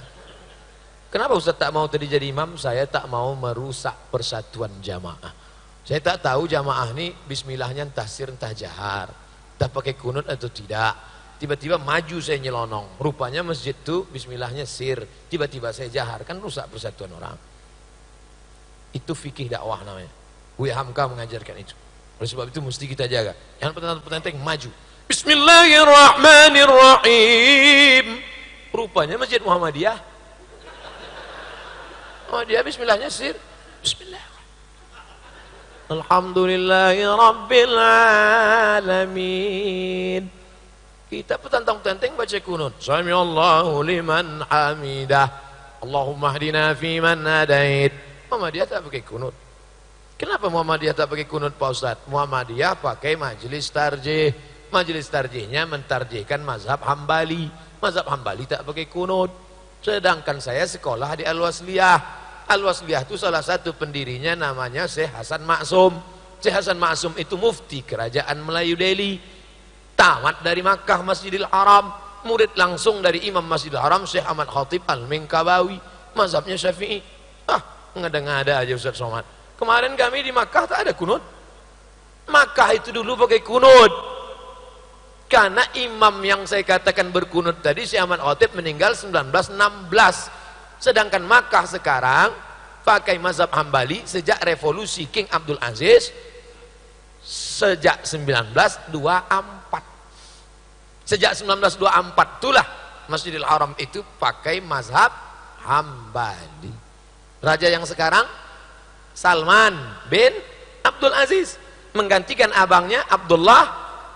Kenapa Ustaz tak mau tadi jadi imam? Saya tak mau merusak persatuan jamaah. Saya tak tahu jamaah ini bismillahnya entah sir entah jahar, entah pakai kunut atau tidak. Tiba-tiba maju saya nyelonong, rupanya masjid itu bismillahnya sir, tiba-tiba saya jahar, kan rusak persatuan orang. Itu fikih dakwah namanya. Buya Hamka mengajarkan itu. Oleh sebab itu mesti kita jaga. Yang penting maju. Bismillahirrahmanirrahim. Rupanya masjid Muhammadiyah. Oh dia bismillahnya sir. Bismillah. Alhamdulillahi Rabbil Alamin. Kita petantang-petantang baca kunut. Sami'allahu liman hamidah. Allahumma hdina fi man hadait. Muhammadiyah tak pakai kunut. Kenapa Muhammadiyah tak pakai kunut Pak Ustaz? Muhammadiyah pakai majelis tarjih. Majelis tarjihnya mentarjihkan mazhab Hambali. Mazhab Hambali tak pakai kunut. Sedangkan saya sekolah di Al-Wasliyah. Al-Wasliyah itu salah satu pendirinya namanya Syekh Hasan Maksum. Syekh Hasan Maksum itu mufti kerajaan Melayu Delhi. Tamat dari Makkah Masjidil Haram, murid langsung dari Imam Masjidil Haram Syekh Ahmad Khatib Al-Minkabawi, mazhabnya Syafi'i. Ngada-ngada aja Ustaz Somad. Kemarin kami di Makkah tak ada kunut. Makkah itu dulu pakai kunut. Karena imam yang saya katakan berkunut tadi Syekh Ahmad Khatib meninggal 1916. Sedangkan Makkah sekarang pakai mazhab Hambali sejak revolusi King Abdul Aziz sejak 1924. Sejak 1924 itulah Masjidil Haram itu pakai mazhab Hambali. Raja yang sekarang Salman bin Abdul Aziz menggantikan abangnya Abdullah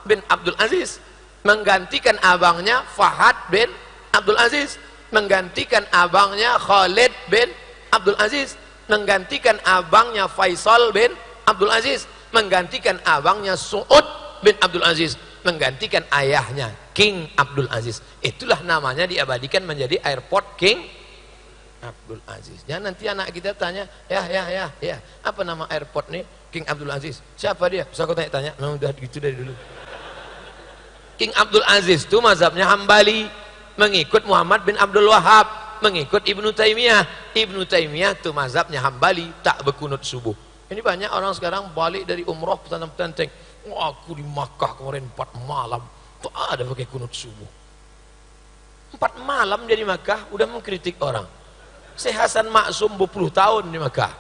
bin Abdul Aziz, menggantikan abangnya Fahad bin Abdul Aziz, menggantikan abangnya Khalid bin Abdul Aziz, menggantikan abangnya Faisal bin Abdul Aziz, menggantikan abangnya Suud bin Abdul Aziz, menggantikan ayahnya King Abdul Aziz. Itulah namanya diabadikan menjadi airport King Abdul Aziz. Ya, nanti anak kita tanya, ya, apa nama airport nih? King Abdul Aziz. Siapa dia? Bisa aku tanya-tanya. Nah, udah gitu dari dulu. King Abdul Aziz itu mazhabnya Hambali, mengikut Muhammad bin Abdul Wahab, mengikut Ibnu Taimiyah. Ibnu Taimiyah itu mazhabnya Hambali, tak berkunut subuh. Ini banyak orang sekarang balik dari umroh petantang-petantang. Wah, aku di Makkah kemarin 4 malam. Tak ada pakai kunut subuh. 4 malam dia di Makkah udah mengkritik orang. Syekh Hasan Maksum 20 tahun di Makkah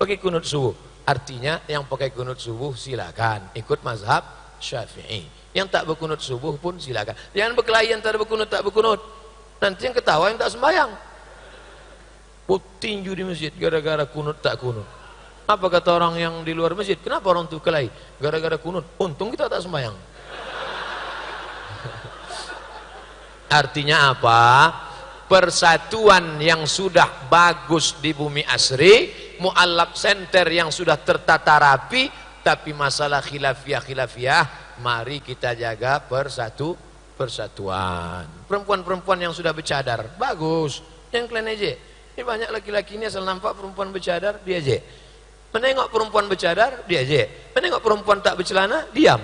pakai kunut subuh. Artinya yang pakai kunut subuh silakan ikut mazhab Syafi'i. Yang tak berkunut subuh pun silakan. Jangan berkelahi antara berkunut tak berkunut. Nanti yang ketawa yang tak sembahyang. Tinju di masjid gara-gara kunut tak kunut. Apa kata orang yang di luar masjid? Kenapa orang itu kelahi? Gara-gara kunut. Untung kita tak sembahyang. Artinya apa? Persatuan yang sudah bagus di bumi asri, mu'allaf center yang sudah tertata rapi, tapi masalah khilafiyah, mari kita jaga persatuan. Perempuan-perempuan yang sudah bercadar, bagus. Yang kalian aja. Ini banyak laki-laki ini asal nampak perempuan bercadar, dia aja. Menengok perempuan bercadar, dia aja. Menengok perempuan tak bercelana, diam.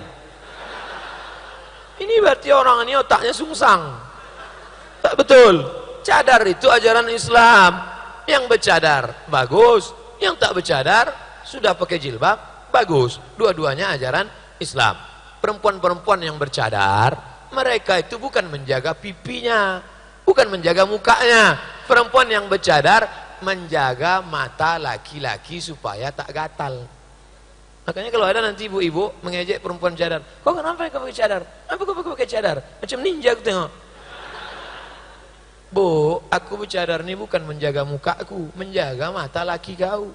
Ini berarti orang ini otaknya sungsang. Tak betul. Cadar itu ajaran Islam. Yang bercadar bagus, yang tak bercadar sudah pakai jilbab bagus. Dua-duanya ajaran Islam. Perempuan-perempuan yang bercadar, mereka itu bukan menjaga pipinya, bukan menjaga mukanya. Perempuan yang bercadar menjaga mata laki-laki supaya tak gatal. Makanya kalau ada nanti ibu-ibu mengejek perempuan cadar, kok kenapa kau pakai cadar? Apa kau pakai cadar? Macam ninja aku tengok. Bu, aku bercadar ini bukan menjaga mukaku, menjaga mata laki kau.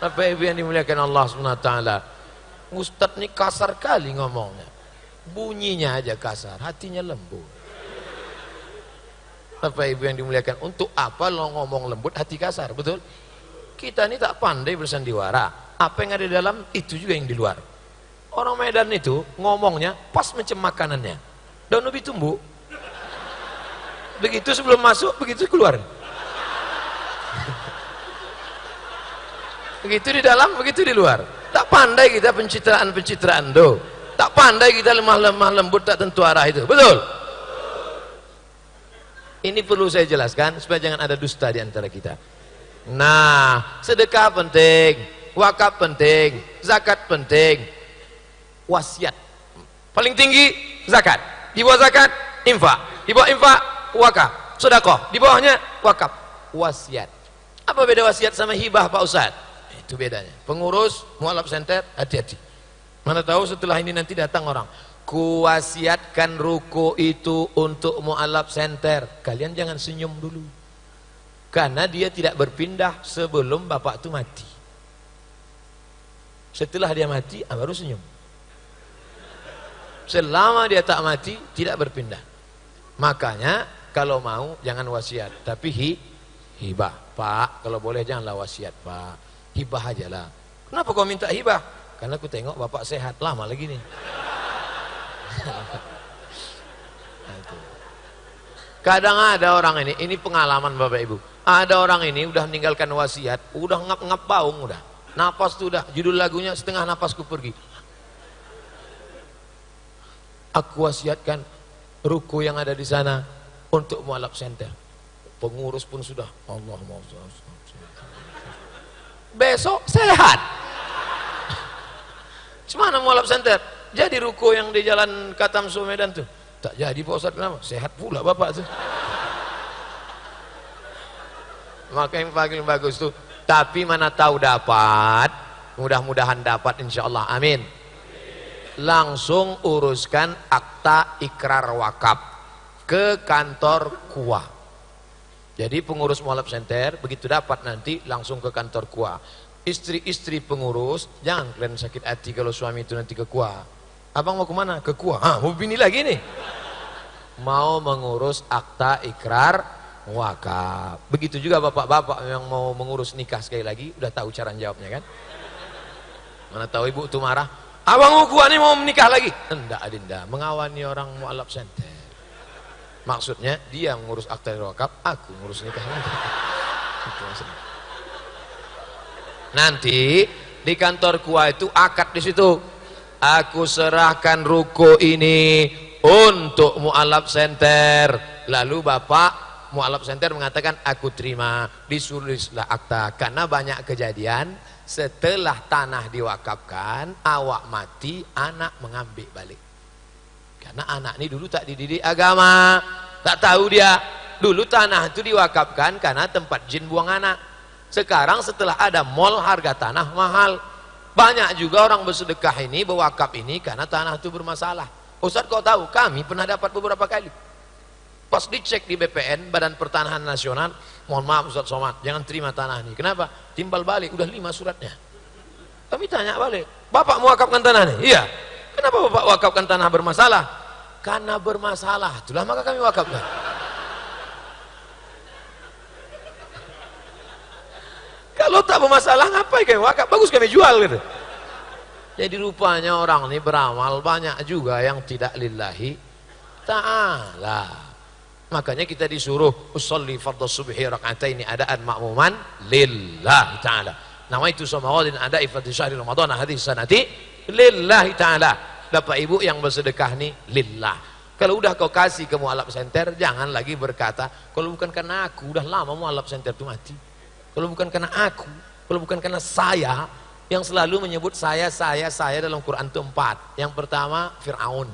Apa ibu yang dimuliakan Allah SWT? Ustadz ini kasar kali ngomongnya. Bunyinya aja kasar, hatinya lembut. Apa ibu yang dimuliakan? Untuk apa lo ngomong lembut, hati kasar? Betul? Kita ini tak pandai bersandiwara. Apa yang ada di dalam, itu juga yang di luar. Orang Medan itu ngomongnya pas macam makanannya. Daun ubi tumbuh. Begitu sebelum masuk, begitu keluar. Begitu di dalam, begitu di luar. Tak pandai kita pencitraan do. Tak pandai kita lemah lembut, tak tentu arah itu. Betul? Ini perlu saya jelaskan supaya jangan ada dusta di antara kita. Nah, sedekah penting, wakaf penting, zakat penting. Wasiat paling tinggi zakat, di bawah zakat infak, di bawah infak wakaf, sedekah, di bawahnya wakaf. Wasiat, apa beda wasiat sama hibah Pak Ustaz? Itu bedanya. Pengurus mualaf center hati-hati, mana tahu setelah ini nanti datang orang, kuwasiatkan ruko itu untuk mualaf center. Kalian jangan senyum dulu, karena dia tidak berpindah sebelum bapak itu mati. Setelah dia mati baru senyum. Selama dia tak mati tidak berpindah. Makanya kalau mau jangan wasiat, tapi hibah. Pak, kalau boleh janganlah wasiat, Pak. Hibah aja lah. Kenapa kau minta hibah? Karena aku tengok bapak sehat, lama lagi nih. Kadang ada orang ini pengalaman Bapak Ibu. Ada orang ini udah meninggalkan wasiat, udah ngap-ngap baung udah. Napas tuh udah, judul lagunya setengah napasku pergi. Aku wasiatkan ruko yang ada di sana untuk mualaf center. Pengurus pun sudah Allah mau besok sehat. Cemana mualaf center? Jadi ruko yang di jalan Katamso Medan tuh Tak jadi Pak Ustaz, kenapa? Sehat pula bapak tuh. Maka yang paling bagus tuh, tapi mana tahu dapat, mudah-mudahan dapat insyaallah, amin. Langsung uruskan akta ikrar wakaf ke kantor KUA. Jadi pengurus mualaf center begitu dapat nanti langsung ke kantor KUA. Istri-istri pengurus jangan kalian sakit hati kalau suami itu nanti ke KUA. Abang mau kemana? Ke KUA. Mau bini lagi nih. Mau mengurus akta ikrar wakaf. Begitu juga bapak-bapak yang mau mengurus nikah sekali lagi, udah tahu cara jawabnya kan? Mana tahu ibu tuh marah, abang gua nih mau menikah lagi. Enggak adinda, mengawani orang mualaf center. Maksudnya dia mengurus akta wakaf, aku ngurus nikah lagi. Itu maksudnya. Nanti di kantor KUA itu akad di situ. Aku serahkan ruko ini untuk mualaf center. Lalu bapak mualaf center mengatakan aku terima, disulislah akta. Karena banyak kejadian setelah tanah diwakafkan, awak mati, anak mengambil balik. Karena anak ini dulu tak dididik agama, tak tahu dia. Dulu tanah itu diwakafkan karena tempat jin buang anak. Sekarang setelah ada mall, harga tanah mahal. Banyak juga orang bersedekah ini, berwakaf ini karena tanah itu bermasalah. Ustaz kau tahu, kami pernah dapat beberapa kali. Pas dicek di BPN, Badan Pertanahan Nasional, mohon maaf Ustaz Somad, jangan terima tanah ini. Kenapa? Timbal balik, udah 5 suratnya. Kami tanya balik, bapak mau wakafkan tanah ini? Iya. Kenapa bapak wakafkan tanah bermasalah? Karena bermasalah, itulah maka kami wakafkan. Kalau tak bermasalah, ngapain kami wakaf? Bagus kami jual gitu. Jadi rupanya orang ini beramal banyak juga yang tidak lillahi ta'ala. Makanya kita disuruh usolli fardhu subhi raka'ataini adaan ma'muman lillahi ta'ala. Nawaitu samawadin ada'i fardhu syahri ramadhan hadis sanati lillahi ta'ala. Bapak ibu yang bersedekah nih lillah. Kalau udah kau kasih ke mualaf center, jangan lagi berkata kalau bukan karena aku, udah lama mualaf center itu mati. Kalau bukan karena aku, kalau bukan karena saya, yang selalu menyebut saya dalam Quran itu 4. Yang pertama Fir'aun,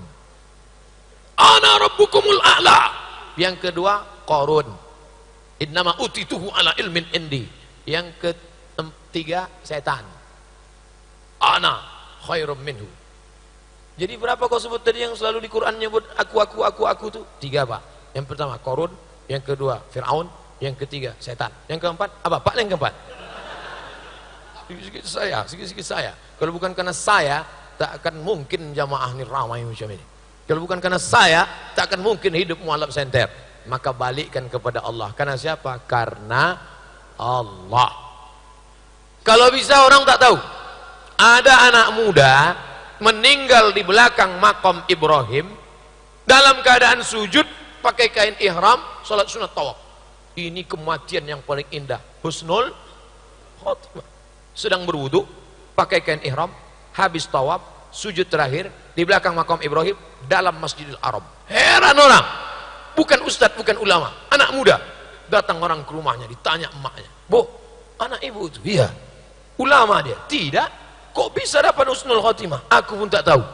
ana rabbukumul a'la. Yang kedua Qarun, innama utituhu ala ilmin indi. Yang ketiga setan, ana khairum minhu. Jadi berapa kau sebut tadi yang selalu di Quran nyebut aku tuh? 3 pak. Yang pertama Qarun, yang kedua Fir'aun, yang ketiga setan, yang keempat apa pak? Yang keempat sikit-sikit saya. Kalau bukan karena saya, tak akan mungkin jamaah ini ramai macam ini. Kalau bukan karena saya, tak akan mungkin hidup mualaf center. Maka balikkan kepada Allah. Karena siapa? Karena Allah. Kalau bisa orang tak tahu, ada anak muda meninggal di belakang makam Ibrahim dalam keadaan sujud pakai kain ihram, salat sunat tawaf. Ini kematian yang paling indah, husnul khotimah. Sedang berwudu, pakai kain ihram, habis tawaf, sujud terakhir di belakang makam Ibrahim dalam Masjidil Haram. Heran orang, bukan ustadz, bukan ulama, anak muda. Datang orang ke rumahnya, ditanya emaknya, "Bu, anak ibu itu?" "Iya." "Ulama dia?" "Tidak." "Kok bisa dapat husnul khotimah?" "Aku pun tak tahu."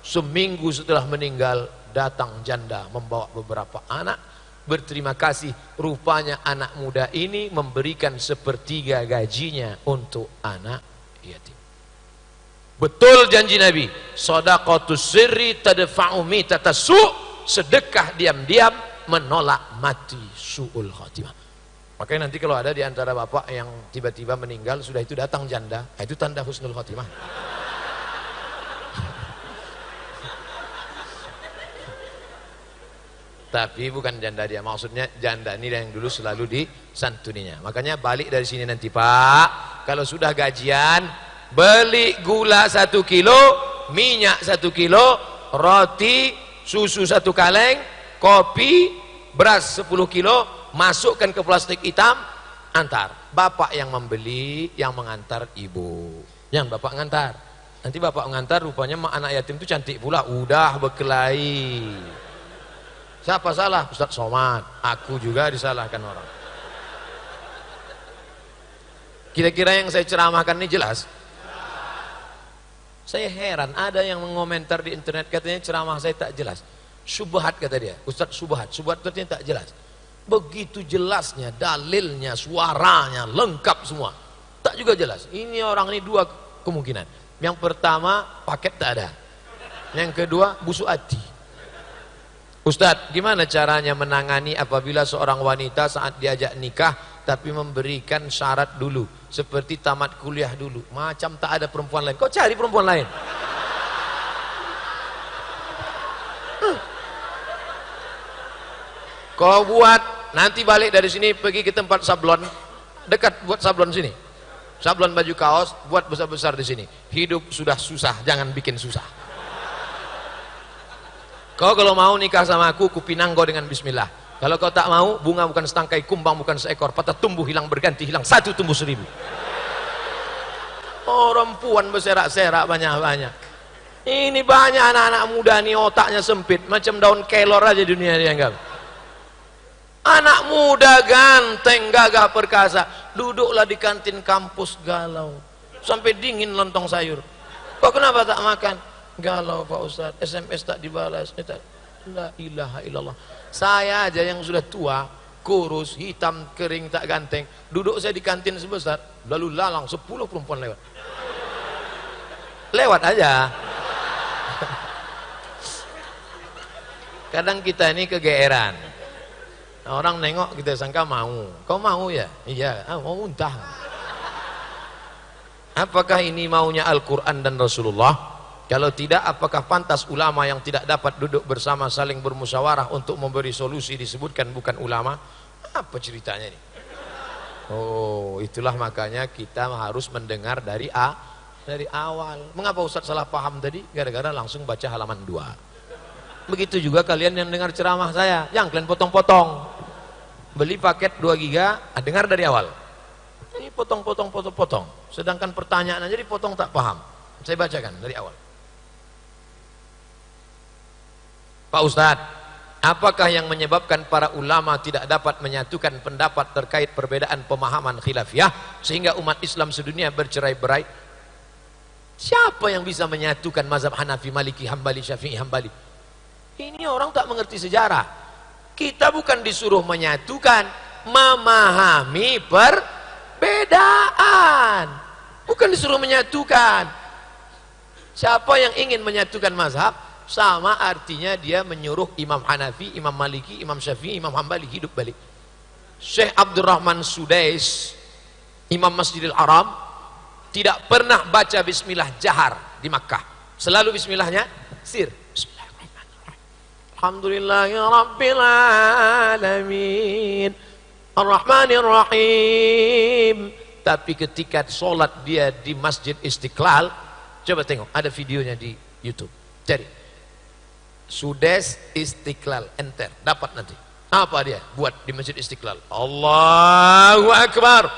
Seminggu setelah meninggal, datang janda membawa beberapa anak. Berterima kasih, rupanya anak muda ini memberikan 1/3 gajinya untuk anak yatim. Betul janji Nabi, shadaqatus sirri tadfa'u mitatas su', sedekah diam-diam menolak mati su'ul khatimah. Makanya nanti kalau ada di antara bapak yang tiba-tiba meninggal, sudah itu datang janda, itu tanda husnul khatimah. Tapi bukan janda dia, maksudnya janda ini yang dulu selalu disantuninya. Makanya balik dari sini nanti pak, kalau sudah gajian, beli gula 1 kilo, minyak 1 kilo, roti, susu 1 kaleng, kopi, beras 10 kilo, masukkan ke plastik hitam, antar. Bapak yang membeli, yang mengantar ibu, yang bapak ngantar. Nanti bapak ngantar, rupanya anak yatim itu cantik pula, udah berkelahi. Siapa salah? Ustaz Somad. Aku juga disalahkan orang. Kira-kira yang saya ceramahkan ini jelas? Saya heran, ada yang mengomentar di internet katanya ceramah saya tak jelas. Syubhat kata dia, Ustaz syubhat. Syubhat artinya tak jelas. Begitu jelasnya, dalilnya, suaranya, lengkap semua. Tak juga jelas. Ini orang ini dua kemungkinan. Yang pertama, paket tak ada. Yang kedua, busuk hati. Ustaz, gimana caranya menangani apabila seorang wanita saat diajak nikah tapi memberikan syarat dulu, seperti tamat kuliah dulu, macam tak ada perempuan lain. Kau cari perempuan lain. Kau buat, nanti balik dari sini pergi ke tempat sablon, dekat buat sablon sini. Sablon baju kaos, buat besar-besar di sini. Hidup sudah susah, jangan bikin susah. Kau kalau mau nikah sama aku, kupinang kau dengan bismillah. Kalau kau tak mau, bunga bukan setangkai, kumbang bukan seekor, patah tumbuh hilang berganti, hilang satu tumbuh 1000. Orang puan berserak-serak banyak-banyak. Ini banyak anak-anak muda nih otaknya sempit, macam daun kelor aja dunia dianggap. Anak muda ganteng, gagah perkasa, duduklah di kantin kampus galau, sampai dingin lontong sayur. Kok kenapa tak makan? Galau Pak Ustaz, SMS tak dibalas. La ilaha illallah. Saya aja yang sudah tua, kurus, hitam, kering, tak ganteng, duduk saya di kantin sebesar, lalu lalang 10 perempuan lewat. Lewat aja. Kadang kita ini kegeeran. Orang nengok kita sangka mau. Kau mau ya? Iya, mau muntah. Apakah ini maunya Al-Quran dan Rasulullah? Kalau tidak, apakah pantas ulama yang tidak dapat duduk bersama saling bermusyawarah untuk memberi solusi disebutkan bukan ulama? Apa ceritanya ini? Oh, itulah makanya kita harus mendengar dari awal. Mengapa Ustaz salah paham tadi? Gara-gara langsung baca halaman 2. Begitu juga kalian yang dengar ceramah saya, jangan kalian potong-potong. Beli paket 2 giga, dengar dari awal. Ini potong. Sedangkan pertanyaan aja dipotong tak paham. Saya bacakan dari awal. Pak Ustadz, apakah yang menyebabkan para ulama tidak dapat menyatukan pendapat terkait perbedaan pemahaman khilafiyah sehingga umat Islam sedunia bercerai-berai? Siapa yang bisa menyatukan mazhab Hanafi, Maliki, Hambali, Syafi'i, Hambali? Ini orang tak mengerti sejarah. Kita bukan disuruh menyatukan, memahami perbedaan. Bukan disuruh menyatukan. Siapa yang ingin menyatukan mazhab, sama artinya dia menyuruh Imam Hanafi, Imam Maliki, Imam Syafi'i, Imam Hambali hidup balik. Syekh Abdurrahman Sudais, Imam Masjidil Haram, tidak pernah baca bismillah jahar di Makkah. Selalu bismillahnya sir. Alhamdulillahi Rabbil Alamin Ar-Rahmanir Rahim. Tapi ketika sholat dia di Masjid Istiqlal, coba tengok, ada videonya di YouTube. Jadi Sudais Istiqlal, enter, dapat nanti. Apa dia buat di Masjid Istiqlal? Allahu Akbar,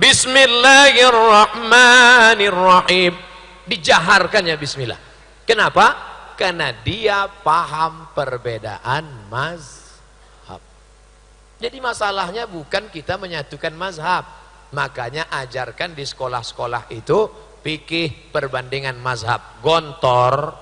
Bismillahirrahmanirrahim. Dijaharkannya bismillah. Kenapa? Karena dia paham perbedaan mazhab. Jadi masalahnya bukan kita menyatukan mazhab. Makanya ajarkan di sekolah-sekolah itu fikih perbandingan mazhab. Gontor,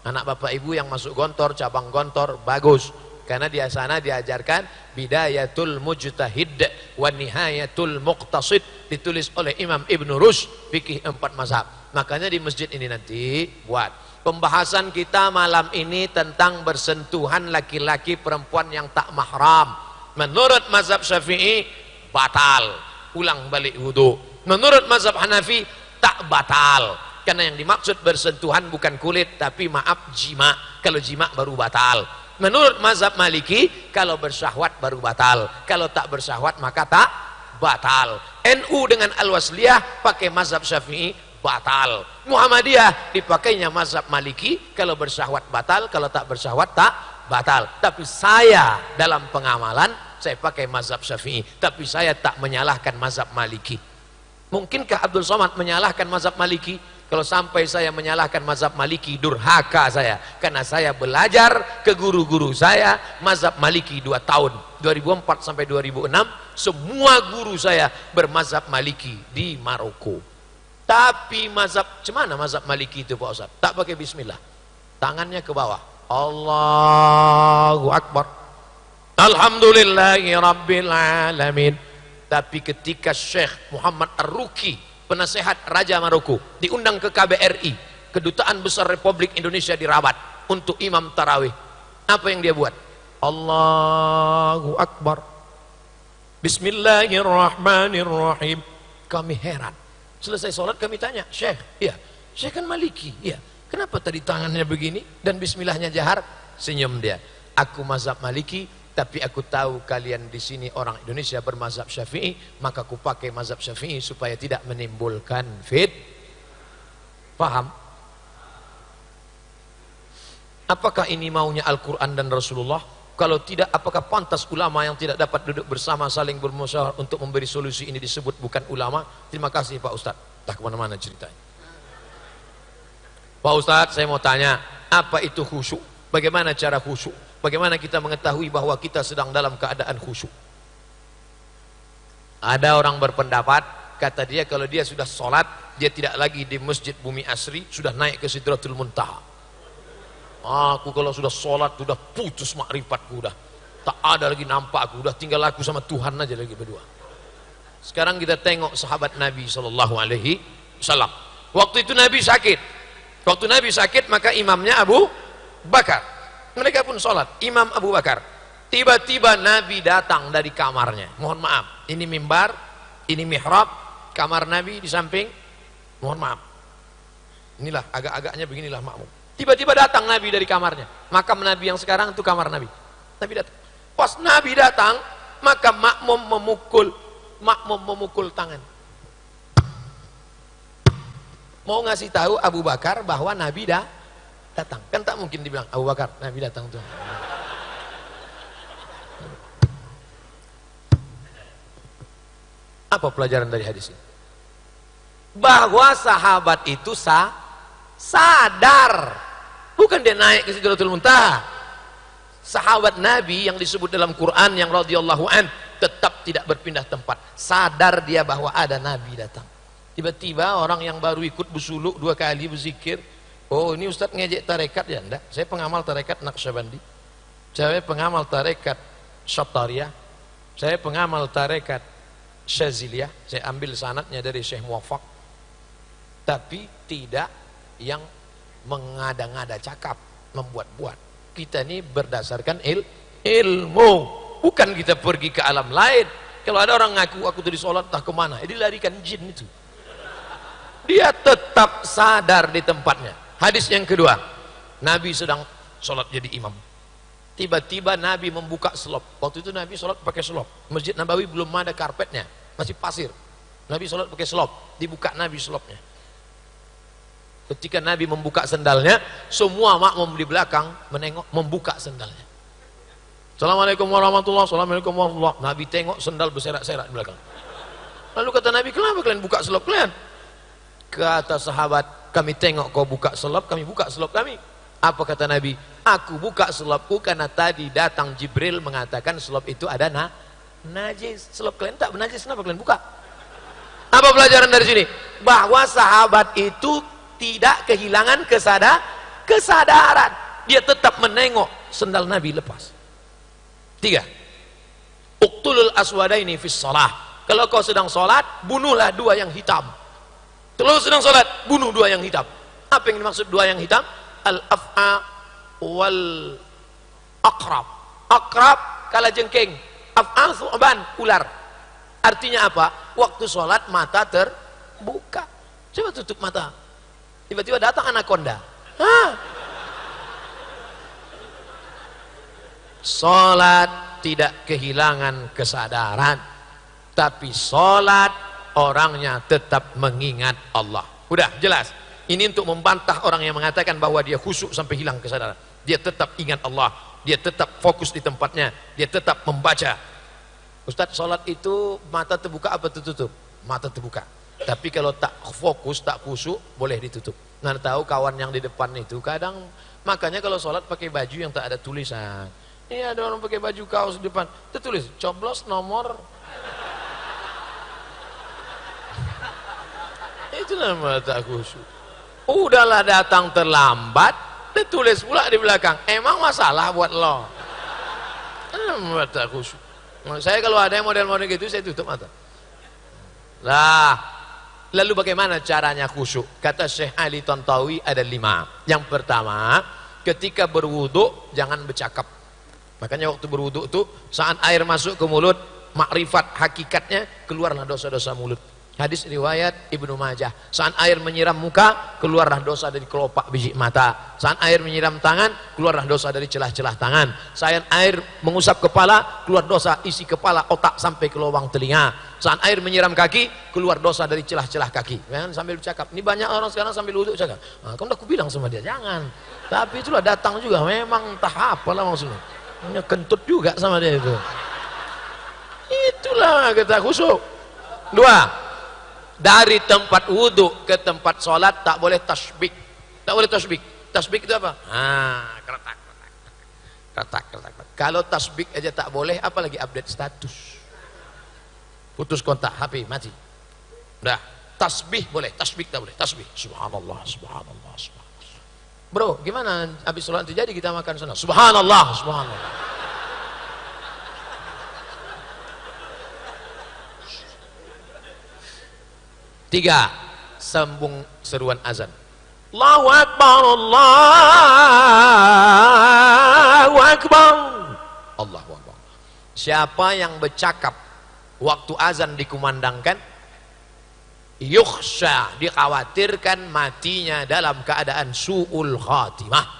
anak bapak ibu yang masuk Gontor, cabang Gontor, bagus. Karena di sana diajarkan Bidayatul Mujtahid wa Nihayatul Muqtasid, ditulis oleh Imam Ibn Rushd, fikih 4 mazhab. Makanya di masjid ini nanti buat pembahasan kita malam ini tentang bersentuhan laki-laki perempuan yang tak mahram. Menurut mazhab Syafi'i batal, ulang balik wudu. Menurut mazhab Hanafi tak batal, karena yang dimaksud bersentuhan bukan kulit tapi maaf jima. Kalau jima baru batal. Menurut mazhab Maliki kalau bersyahwat baru batal, kalau tak bersyahwat maka tak batal. NU dengan Al-Wasliyah pakai mazhab Syafi'i batal. Muhammadiyah dipakainya mazhab Maliki, kalau bersyahwat batal, kalau tak bersyahwat tak batal. Tapi saya dalam pengamalan saya pakai mazhab Syafi'i, tapi saya tak menyalahkan mazhab Maliki. Mungkinkah Abdul Somad menyalahkan mazhab Maliki? Kalau sampai saya menyalahkan mazhab Maliki, durhaka saya, karena saya belajar ke guru-guru saya mazhab Maliki 2 tahun, 2004 sampai 2006 semua guru saya bermazhab Maliki di Maroko. Tapi mazhab, cemana mazhab Maliki itu Pak Ustaz? Tak pakai bismillah, tangannya ke bawah, Allahu Akbar, Alhamdulillahi Rabbil Alamin. Tapi ketika Syekh Muhammad Ar-Ruki, penasehat Raja Maroko, diundang ke KBRI, Kedutaan Besar Republik Indonesia di Rabat, untuk imam tarawih, apa yang dia buat? Allahu Akbar, Bismillahirrahmanirrahim. Kami heran. Selesai sholat kami tanya, Syekh, iya, Syekh kan Maliki, iya, kenapa tadi tangannya begini dan bismillahnya jahar? Senyum dia. Aku mazhab Maliki, tapi aku tahu kalian di sini orang Indonesia bermazhab Syafi'i, maka aku pakai mazhab Syafi'i supaya tidak menimbulkan paham? Apakah ini maunya Al-Quran dan Rasulullah? Kalau tidak, apakah pantas ulama yang tidak dapat duduk bersama saling bermusyawarah untuk memberi solusi ini disebut bukan ulama? Terima kasih Pak Ustadz. Tak kemana-mana ceritanya. Pak Ustadz, saya mau tanya, apa itu khusyuk? Bagaimana cara khusyuk? Bagaimana kita mengetahui bahwa kita sedang dalam keadaan khusyuk? Ada orang berpendapat, kata dia, kalau dia sudah sholat, dia tidak lagi di Masjid Bumi Asri, sudah naik ke Sidratul Muntaha. Aku kalau sudah sholat, sudah putus makrifatku, udah tak ada lagi nampak aku, udah tinggal aku sama Tuhan aja lagi berdua. Sekarang kita tengok sahabat Nabi SAW. Waktu itu Nabi sakit. Waktu Nabi sakit, maka imamnya Abu Bakar. Mereka pun sholat, Imam Abu Bakar. Tiba-tiba Nabi datang dari kamarnya. Mohon maaf, ini mimbar, ini mihrab, kamar Nabi di samping. Mohon maaf, inilah agak-agaknya beginilah makmum. Tiba-tiba datang Nabi dari kamarnya. Makam Nabi yang sekarang itu kamar Nabi. Nabi datang. Pas Nabi datang, maka makmum memukul tangan. Mau ngasih tahu Abu Bakar bahwa Nabi datang. Kan tak mungkin dibilang, Abu Bakar, Nabi datang tuh. Apa pelajaran dari hadis ini? Bahwa sahabat itu sadar. Bukan dia naik ke Sidratul Muntaha. Sahabat Nabi yang disebut dalam Quran yang radhiyallahu an tetap tidak berpindah tempat. Sadar dia bahwa ada Nabi datang. Tiba-tiba orang yang baru ikut bersuluk 2 kali berzikir, oh ini Ustadz ngejek tarekat ya? Enggak, saya pengamal tarekat Naqsyabandi, saya pengamal tarekat Syattariyah, saya pengamal tarekat Syaziliyah, saya ambil sanadnya dari Syekh Muwaffaq. Tapi tidak yang mengada-ngada cakap, membuat-buat. Kita ini berdasarkan ilmu, bukan kita pergi ke alam lain. Kalau ada orang ngaku aku tadi sholat tak kemana, dilarikan jin itu. Dia tetap sadar di tempatnya. Hadis yang kedua, Nabi sedang sholat jadi imam. Tiba-tiba Nabi membuka selop. Waktu itu Nabi sholat pakai selop. Masjid Nabawi belum ada karpetnya, masih pasir. Nabi sholat pakai selop, dibuka Nabi selopnya. Ketika Nabi membuka sendalnya, semua makmum di belakang menengok, membuka sendalnya. Assalamualaikum warahmatullahi wabarakatuh. Assalamualaikum warahmatullahi wabarakatuh. Nabi tengok sendal berserak-serak di belakang. Lalu kata Nabi, kenapa kalian buka selop kalian? Kata sahabat, kami tengok kau buka selop, kami buka selop kami. Apa kata Nabi? Aku buka selopku karena tadi datang Jibril mengatakan selop itu ada najis. Selop kalian tak bernajis, kenapa kalian buka? Apa pelajaran dari sini? Bahwa sahabat itu tidak kehilangan kesadaran. Dia tetap menengok sendal Nabi lepas. 3. Uqtulul aswadaini fis shalah. Kalau kau sedang sholat, bunuhlah 2 yang hitam. Kalau sedang sholat, bunuh 2 yang hitam. Apa yang dimaksud 2 yang hitam? Al-af'a wal aqrab. Aqrab kalajengking, af'a thu'ban, ular. Artinya apa? Waktu sholat mata terbuka. Coba tutup mata. Tiba-tiba datang anaconda. Sholat tidak kehilangan kesadaran, tapi sholat orangnya tetap mengingat Allah. Udah jelas. Ini untuk membantah orang yang mengatakan bahwa dia khusyuk sampai hilang kesadaran. Dia tetap ingat Allah, dia tetap fokus di tempatnya, dia tetap membaca. Ustadz, sholat itu mata terbuka apa tertutup? Mata terbuka. Tapi kalau tak fokus, tak khusyuk, boleh ditutup. Nah, tahu kawan yang di depan itu kadang, makanya kalau sholat pakai baju yang tak ada tulisan. Ini ada orang pakai baju kaos di depan, tertulis coblos nomor. Itu namanya tak khusyuk. Udahlah datang terlambat, Dia tulis pula di belakang, emang masalah buat lo? Mata khusyuk. Saya kalau ada yang model-model gitu saya tutup mata. Lah, lalu bagaimana caranya khusyuk? Kata Syekh Ali Tantawi ada 5. Yang pertama, ketika berwudu jangan bercakap. Makanya waktu berwudu itu saat air masuk ke mulut, makrifat hakikatnya keluarlah dosa-dosa mulut. Hadis riwayat Ibnu Majah. Saat air menyiram muka, keluarlah dosa dari kelopak biji mata. Saat air menyiram tangan, keluarlah dosa dari celah-celah tangan. Saat air mengusap kepala, keluar dosa isi kepala, otak sampai ke lubang telinga. Saat air menyiram kaki, keluar dosa dari celah-celah kaki. Jangan sambil bercakap. Ini banyak orang sekarang sambil wudhu cakap. Nah, kamu udah aku bilang sama dia, jangan. Tapi itulah datang juga, memang entah apalah maksudnya. Punya kentut juga sama dia itu. Itulah kita khusyuk. 2. Dari tempat wudhu ke tempat sholat tak boleh tasbih. Tak boleh tasbih. Tasbih itu apa? Keretak. Kalau tasbih aja tak boleh, apalagi update status. Putus kontak HP mati. Udah, tasbih boleh, tasbih tak boleh. Tasbih. Subhanallah, subhanallah, subhanallah. Bro, gimana habis sholat itu jadi kita makan sana? Subhanallah, subhanallah. 3. Sambung seruan azan. Allahu Akbar, Allahu Akbar, Allahu Akbar. Siapa yang bercakap waktu azan dikumandangkan, yukhsha, dikhawatirkan matinya dalam keadaan su'ul khatimah.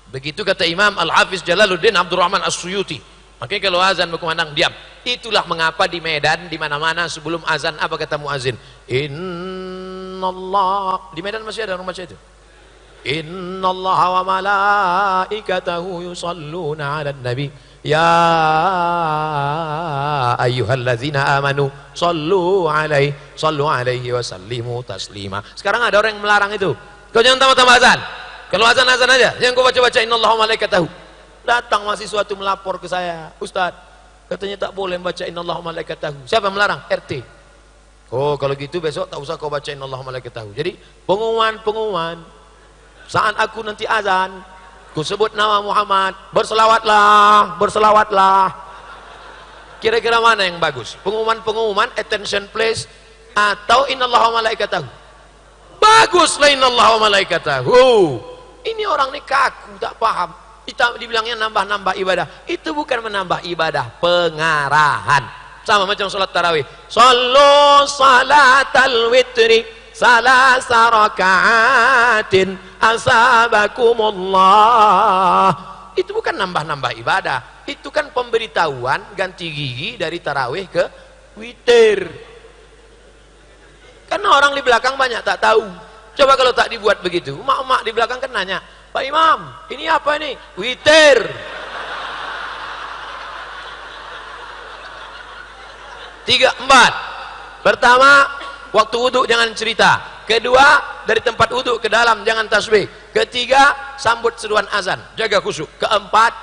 Begitu kata Imam Al-Hafiz Jalaluddin Abdurrahman As-Suyuti. Makanya kalau azan berkumandang diam. Itulah mengapa di Medan di mana-mana sebelum azan apa kata muazin? Innallah. Di Medan masih ada rumah saya itu. Innallaha wa malaikatahu yusalluna 'alan nabi. Ya ayyuhalladzina amanu sallu alaihi wa sallimu taslima. Sekarang ada orang yang melarang itu. Kau jangan tambah-tambah azan. Kalau azan aja. Jangan kau baca-baca innallaha wa malaikatahu. Datang mahasiswa itu melapor ke saya, Ustaz, katanya tak boleh baca innallaha wa malaikatahu. Siapa yang melarang? RT. Oh, kalau gitu besok tak usah kau baca innallaha wa malaikatahu. Jadi pengumuman saat aku nanti azan, ku sebut nama Muhammad, berselawatlah. Kira-kira mana yang bagus? Pengumuman attention please, atau innallaha wa malaikatahu? Baguslah innallaha wa malaikatahu. Ini orang ni kaku, tak paham. Kita dibilangnya nambah-nambah ibadah. Itu bukan menambah ibadah, pengarahan. Sama macam sholat tarawih. Sallu salatal witri salasa raka'atin asabakumullah. Itu bukan nambah-nambah ibadah. Itu kan pemberitahuan ganti gigi dari tarawih ke witir. Karena orang di belakang banyak tak tahu. Coba kalau tak dibuat begitu, emak-emak di belakang kan nanya, Pak Imam, ini apa ini? Witir. 3, 4. Pertama, waktu wudhu jangan cerita. Kedua, dari tempat wudhu ke dalam jangan tasbih. Ketiga, sambut seruan azan, jaga khusyuk. Keempat,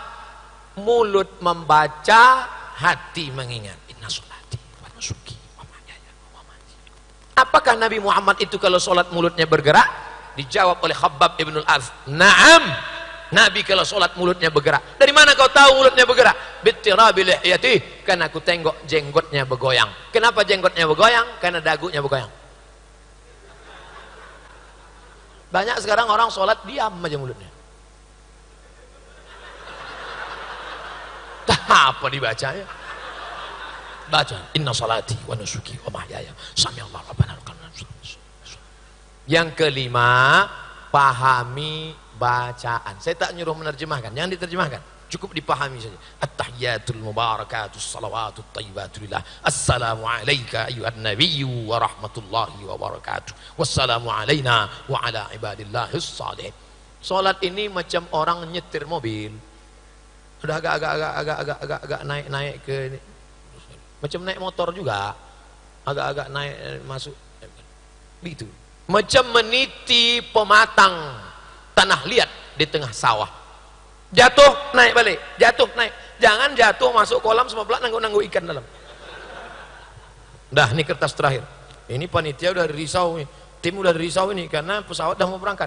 mulut membaca, hati mengingat. Inna sholati wa nusuki wa mahyaya wa mamati. Apakah Nabi Muhammad itu kalau sholat mulutnya bergerak? Dijawab oleh Khabbab ibn al-Arth, na'am, Nabi kalau sholat mulutnya bergerak. Dari mana kau tahu mulutnya bergerak? Bittirabi lihyati, karena aku tengok jenggotnya bergoyang. Kenapa jenggotnya bergoyang? Karena dagunya bergoyang. Banyak sekarang orang sholat diam aja mulutnya. Tak apa dibacanya. Baca, inna salati wa nusuki wa mahyaya sami'allahu rabbana lakal hamd. Yang kelima, pahami bacaan. Saya tak nyuruh menerjemahkan, jangan diterjemahkan, cukup dipahami saja. At-tahiyyatul mubarakatus salawatut thayyibatulillah. Assalamu alayka ayyuhan nabiyyu wa rahmatullahi wa barakatuh. Wassalamu alayna wa ala ibadillahis salihin. Salat ini macam orang nyetir mobil. Udah agak naik ke ini. Macam naik motor juga. Agak naik masuk. Begitu. Macam meniti pematang tanah liat di tengah sawah. Jatuh, naik balik. Jatuh, naik. Jangan jatuh masuk kolam semua nanggu ikan dalam. Dah, ini kertas terakhir. Ini panitia udah dari risau nih. Tim udah dari risau ini karena pesawat dah mau berangkat.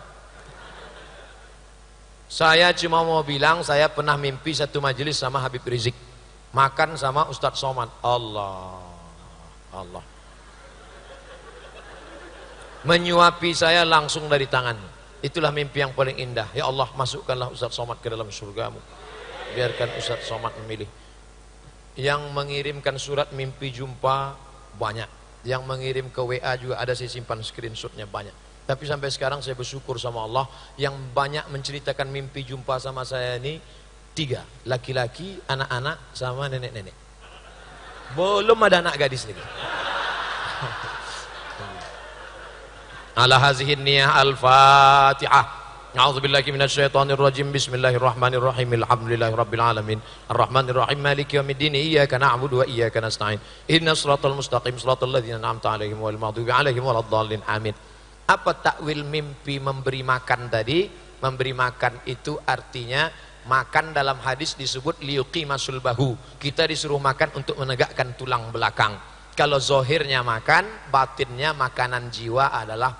Saya cuma mau bilang, saya pernah mimpi satu majelis sama Habib Rizik, makan sama Ustadz Somad. Allah menyuapi saya langsung dari tangan. Itulah mimpi yang paling indah. Ya Allah, masukkanlah Ustadz Somad ke dalam surgamu, biarkan Ustadz Somad memilih. Yang mengirimkan surat mimpi jumpa banyak, yang mengirim ke WA juga ada, saya simpan screenshotnya banyak. Tapi sampai sekarang saya bersyukur sama Allah, yang banyak menceritakan mimpi jumpa sama saya ini 3, laki-laki, anak-anak, sama nenek-nenek. Belum ada anak gadis lagi. Ala hazihin niyah al-fatihah. A'udzubillahi minasyaitonir rajim. Bismillahirrahmanirrahim. Alhamdulillahirabbil alamin. Arrahmanir rahim. Maliki yaumiddin. Iyyaka na'budu wa iyyaka nasta'in. Ihdinas shiratal mustaqim. Shiratal ladzina an'amta 'alaihim ghairil maghdubi 'alaihim waladdallin. Amin. Apa takwil mimpi memberi makan tadi? Memberi makan itu artinya makan dalam hadis disebut liyuqimasul bahu. Kita disuruh makan untuk menegakkan tulang belakang. Kalau zohirnya makan, batinnya makanan jiwa adalah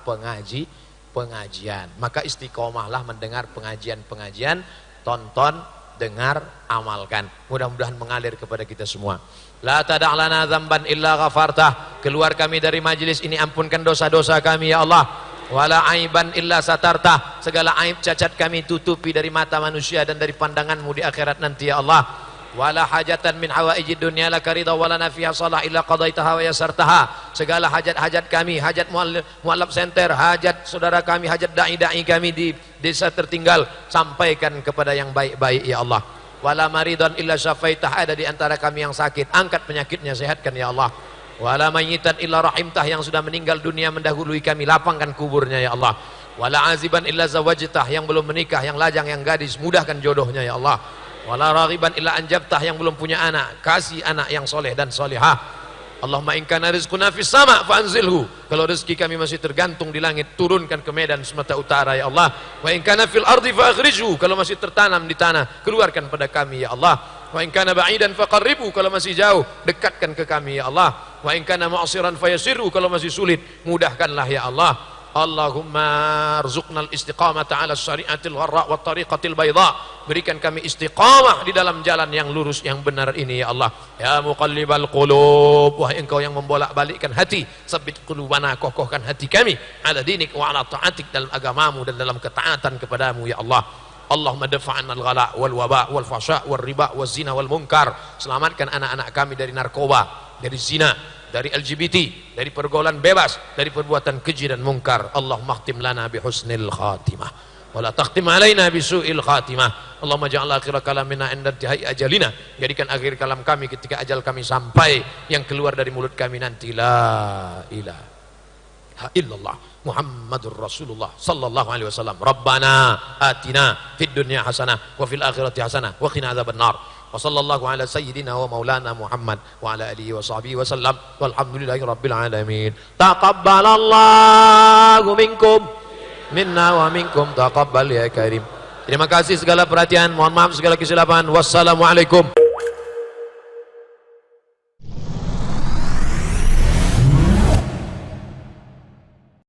pengajian. Maka istiqomahlah mendengar pengajian-pengajian, tonton, dengar, amalkan. Mudah-mudahan mengalir kepada kita semua. La tada' lana dzamban illa ghafartah. Keluar kami dari majelis ini, ampunkan dosa-dosa kami ya Allah. Wala aiban illa satartah. Segala aib cacat kami tutupi dari mata manusia dan dari pandanganmu di akhirat nanti ya Allah. Wala hajatan min hawaijid dunya laka ridha wala nafiha salah illa qadaitaha wa yasartaha. Segala hajat-hajat kami, hajat mualaf center, hajat saudara kami, hajat dai-dai kami di desa tertinggal, sampaikan kepada yang baik-baik ya Allah. Wala maridhan illa syafaitah. Ada di antara kami yang sakit, angkat penyakitnya, sehatkan ya Allah. Wala mayyitan illa rahimtah. Yang sudah meninggal dunia mendahului kami, lapangkan kuburnya ya Allah. Wala aziban illa zawajtah. Yang belum menikah, yang lajang, yang gadis, mudahkan jodohnya ya Allah. Wala raghiban illa anjabtah. Yang belum punya anak, kasih anak yang soleh dan solehah. Allahumma in kana rizquna fis sama' fanzilhu. Kalau rezeki kami masih tergantung di langit, turunkan ke Medan Sumatera Utara ya Allah. Wa in kana fil ardi fa akhrijhu. Kalau masih tertanam di tanah, keluarkan pada kami ya Allah. Wa in kana ba'idan faqarribhu. Kalau masih jauh, dekatkan ke kami ya Allah. Wa in kana mu'siran fayasirhu. Kalau masih sulit, mudahkanlah ya Allah. Allahumma arzuqnal istiqamata ala syariatil gharra wa tariqatil bayda. Berikan kami istiqamah di dalam jalan yang lurus, yang benar ini ya Allah. Ya muqallibal qulub, wahai engkau yang membolak-balikkan hati, sabit qulubana, kokohkan hati kami ala dinik wa ala ta'atik, dalam agamamu dan dalam ketaatan kepadamu ya Allah. Allahumma dafa'an al-ghala wal waba wal fasha wal riba wal zina wal munkar. Selamatkan anak-anak kami dari narkoba, dari zina, dari LGBT, dari pergaulan bebas, dari perbuatan keji dan mungkar. Allahumma khtim lana bi husnil khatimah wa la takhtim alaina bi su'il khatimah. Allahumma ja'al akhir kalamina inda intihai ajalina. Jadikan akhir kalam kami ketika ajal kami sampai, yang keluar dari mulut kami nanti la ilaha illallah Muhammadur Rasulullah sallallahu alaihi wasallam. Rabbana atina fid dunya hasanah wa fil akhirati hasanah wa qina adzabannar. Wa sallallahu ala sayyidina wa maulana Muhammad wa ala alihi wa sahbihi wa sallam. Walhamdulillahi rabbil alamin. Taqabbalallahu minkum minna wa minkum taqabbal ya karim. Terima kasih segala perhatian, mohon maaf segala kesilapan. Wassalamualaikum.